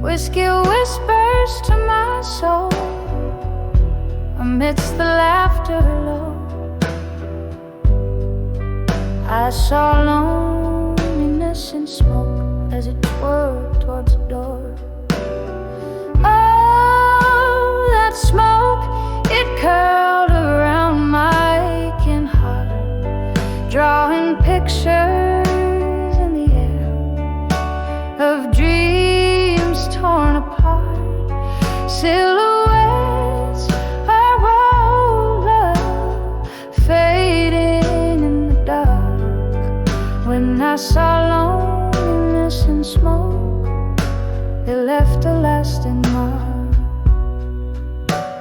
Whiskey whispers to my soul amidst the laughter low. I saw loneliness in smoke as it twirled towards the door. Oh, that smoke, it curled around my aching heart, drawing pictures in the air of dreams torn apart, silhouettes of old love fading in the dark. When I saw loneliness and smoke, it left a lasting mark.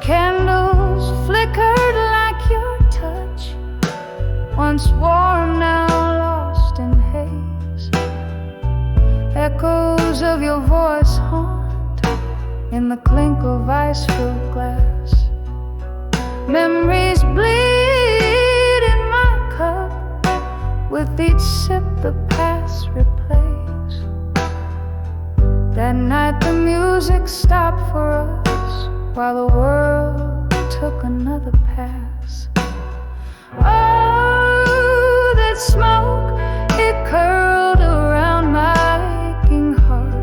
Candles flickered like your touch, once warm, now lost in haze. Echoes of your voice haunt in the clink of ice-filled glass. Memories bleed in my cup, with each sip the past replays. That night the music stopped for us, while the world took another pass. Oh, that smoke, it curled around my aching heart,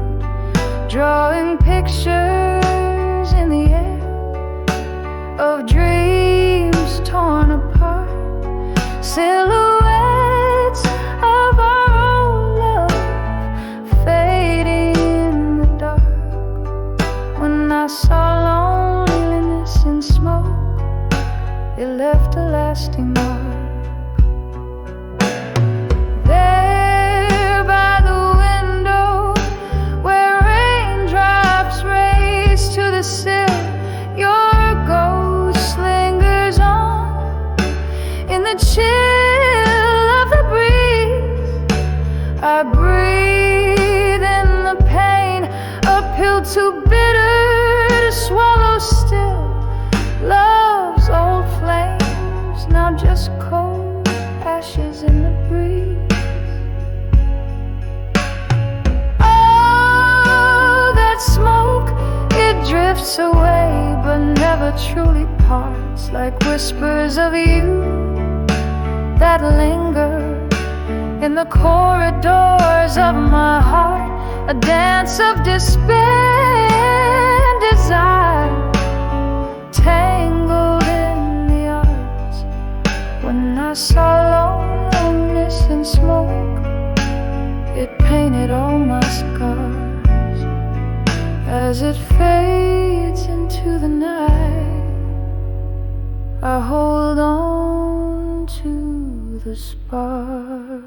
drifts away but never truly parts, like whispers of you that linger in the corridors of my heart, a dance of despair and desire, tangled in the arts. When I saw loneliness and smoke, it painted all my scars. As it fades into the night, I hold on to the spark.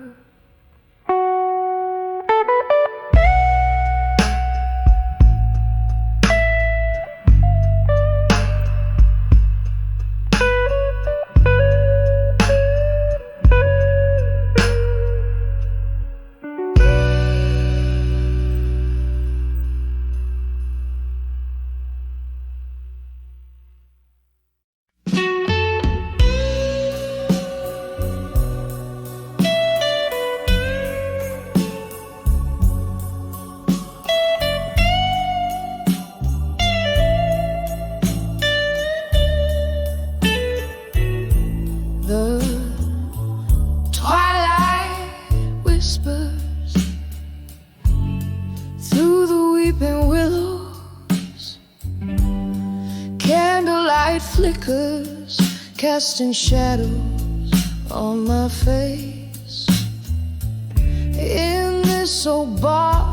Candlelight flickers, casting shadows on my face. In this old bar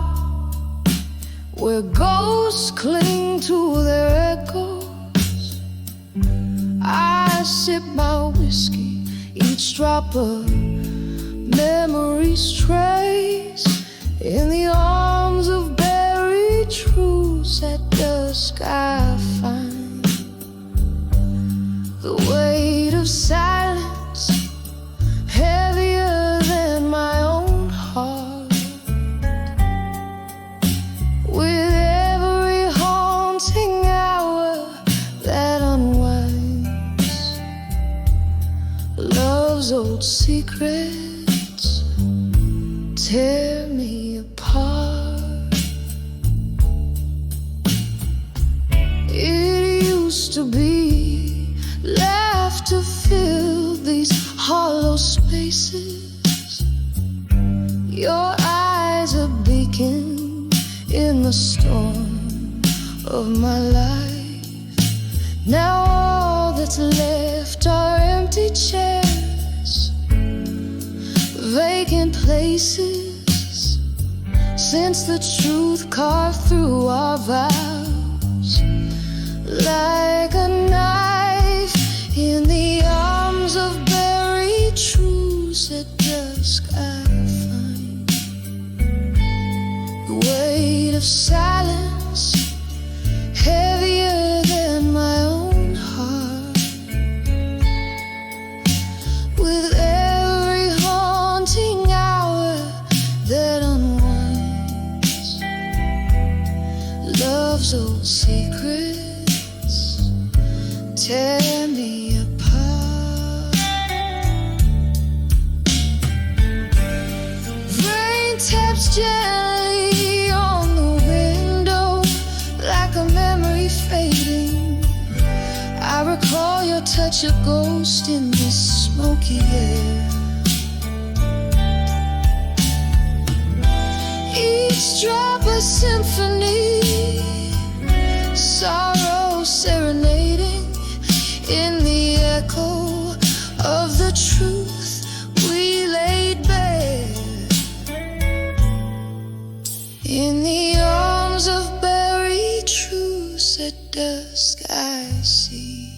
where ghosts cling to their echoes, I sip my whiskey, each drop of memory's trace. In the arms of buried truths at dusk I find the weight of silence heavier than my own heart. With every haunting hour that unwinds, love's old secrets tear me apart. It used to be laughter filled these hollow spaces. Your eyes a beacon in the storm of my life. Now all that's left are empty chairs, vacant places, since the truth carved through our vows like a knife in the arms of buried truths. At dusk I find the weight of silence heavier than my own heart. With every haunting hour that unwinds, love's old secrets tear me apart. Rain taps gently on the window like a memory fading. I recall your touch, a ghost in this smoky air. Each drop a symphony, sorrow serenading in the echo of the truth we laid bare. In the arms of buried truths at dusk I see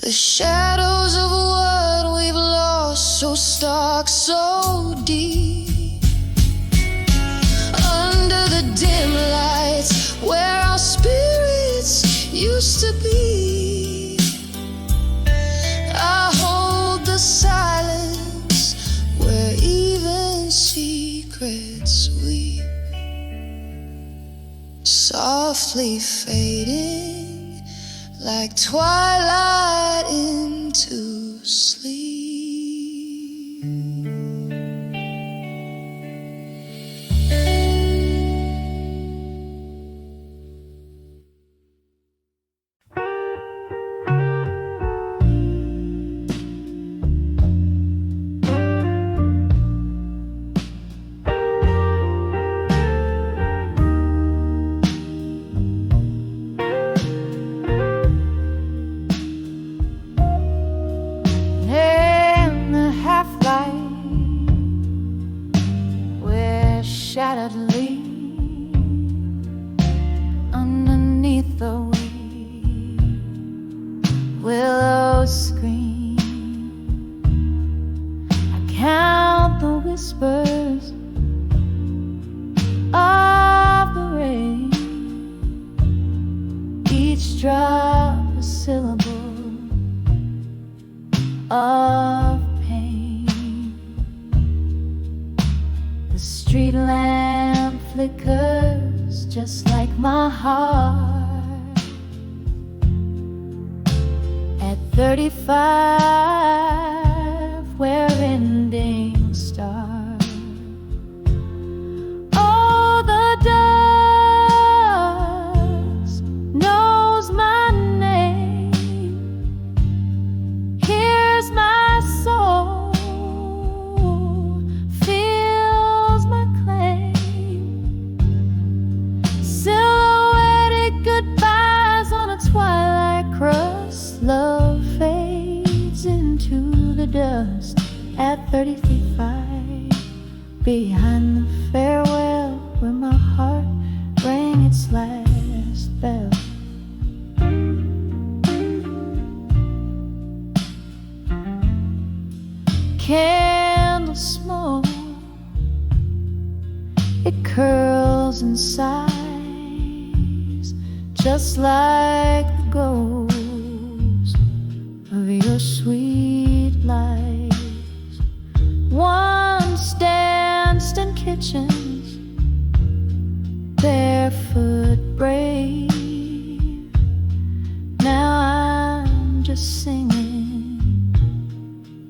the shadows of what we've lost, so stark, so deep. Under the dim lights where our spirits used to be, I hold the silence where even secrets weep, softly fading like twilight into sleep. shattered leaf underneath the willows scream. I count the whispers of the rain, each drop a syllable of pain. The street lamp flickers just like my heart. At 35, where endings start. Oh, the dust knows my name, hears my soul, feels my claim. Silhouetted goodbyes on a twilight crust. Love fades into the dust at 35, behind the farewell where my heart rang its last bell. Candle smoke, it curls and sighs just like the ghost of your sweet lies. Once danced in kitchens, barefoot brave. Now I'm just singing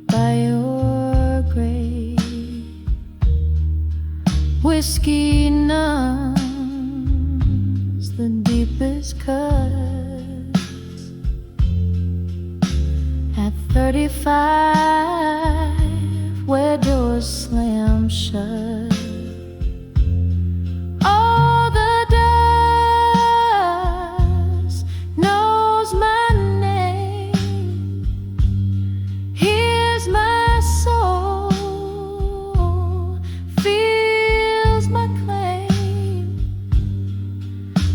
by your grave. Whiskey numbs the deepest cuts. At 35, where doors slam shut. Oh, the dust knows my name, hears my soul, feels my claim.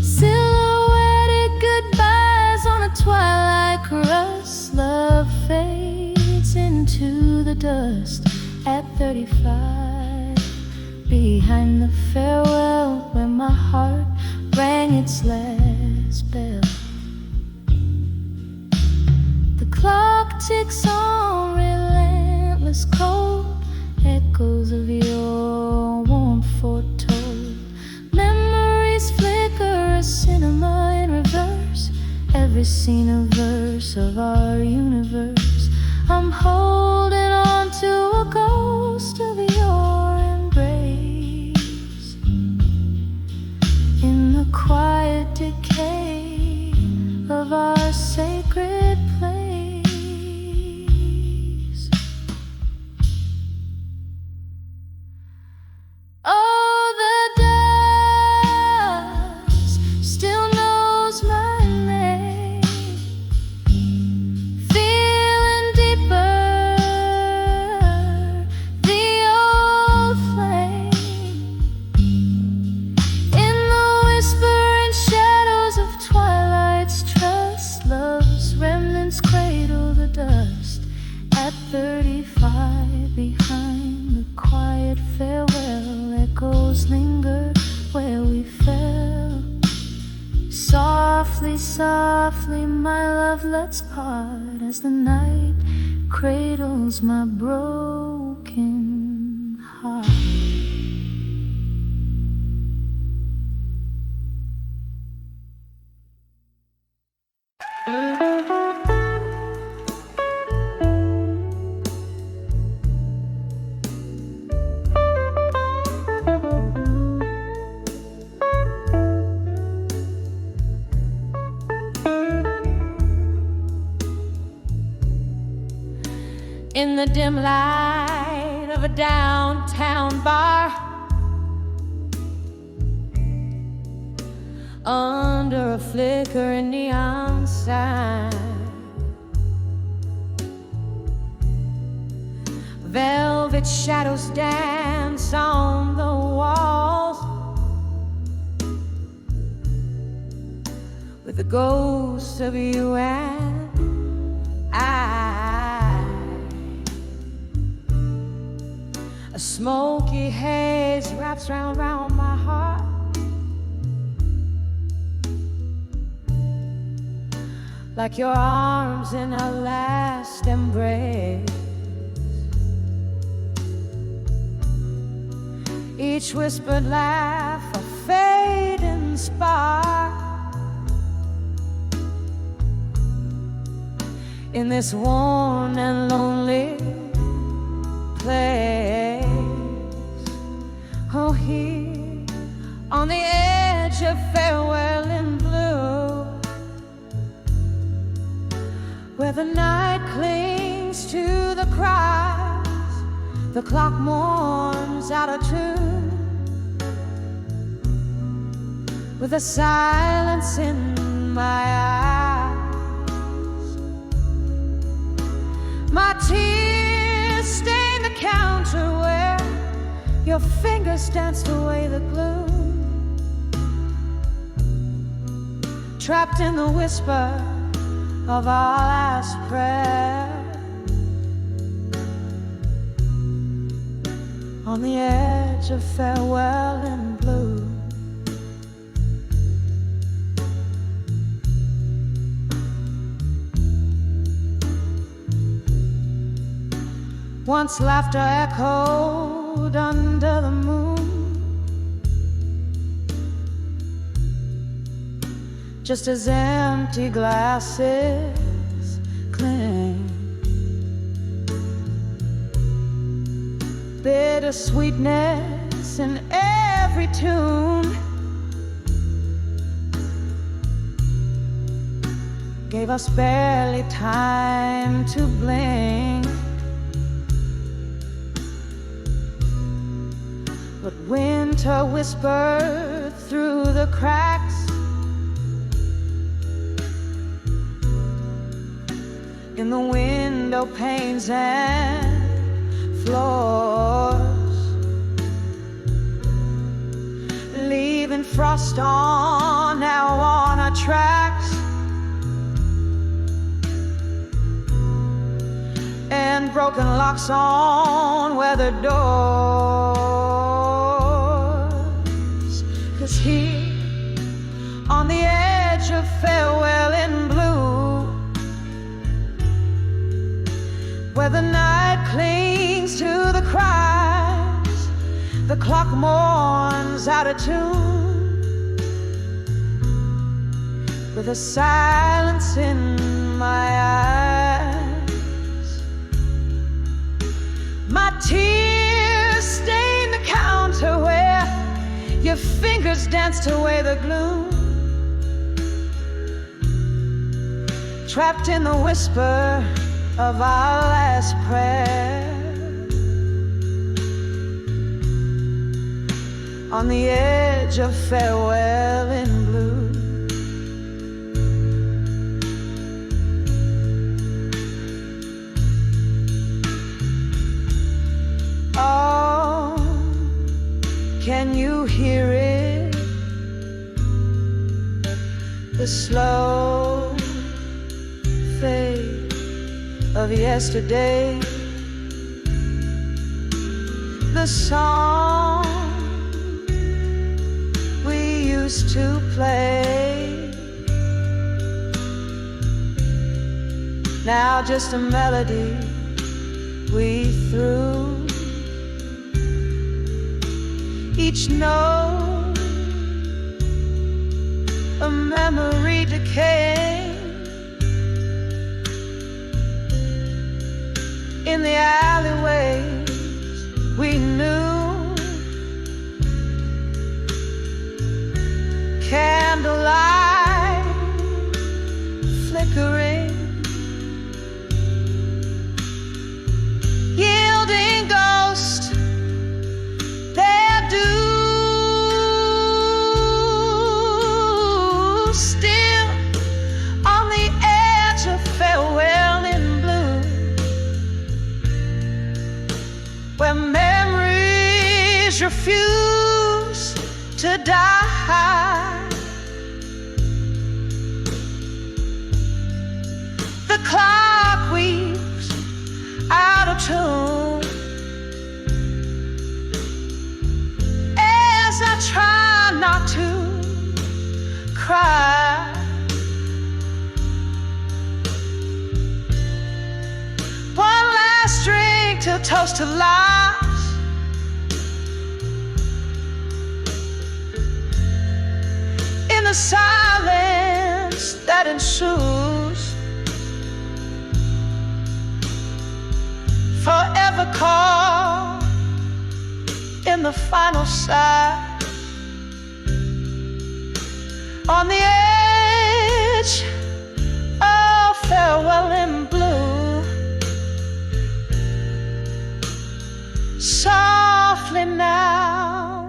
Silhouetted goodbyes on a twilight crust. Love fades into the dust at 35, behind the farewell where my heart rang its last bell. The clock ticks on, relentless cold, echoes of your warmth foretold. Memories flicker, a cinema in reverse, every scene a verse of our universe. I'm holding on to a ghost of your embrace, in the quiet decay of our sacred place. Oh, the dust still knows my name, feeling deeper the old flame. In the whispering shadows of twilight's trust, love's remnants cradle the dust at 35, behind the quiet farewell. Echoes linger where we fell. Softly, softly, my love, let's part as the night cradles my broken heart. In the dim light of a downtown bar, under a flickering neon sign, velvet shadows dance on the walls. with the ghost of you and I. A smoky haze wraps round my heart, like your arms in a last embrace. Each whispered laugh a fading spark in this worn and lonely place. Oh, here on the edge of farewell in blue, where the night clings to the cries, the clock mourns out of tune, with a silence in my eyes. My tears stain the counter where your fingers danced away the gloom, trapped in the whisper of our last prayer, on the edge of farewell in blue. Once laughter echoed under the moon, just as empty glasses cling. Bitter sweetness in every tune gave us barely time to blink, but winter whispered through the cracks, in the window panes and floors, leaving frost on our tracks, and broken locks on weathered doors. 'Cause here on the edge of farewell in blue, where the night clings to the cries, the clock mourns out of tune, with a silence in my eyes. My tears stain the counter where your fingers danced away the gloom, trapped in the whisper of our last prayer, on the edge of farewell in blue. Oh, can you hear it? The slow fade of yesterday, the song we used to play, now just a melody we threw, each note a memory decaying, in the alleyways we knew, candlelight flickering, yielding ghost their due, still on the edge of farewell in blue, where memories refuse to die, clock weaves out of tune as I try not to cry. One last drink to toast to life. In the silence that ensues, forever caught in the final sigh, on the edge of farewell in blue, softly now,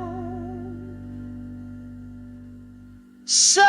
softly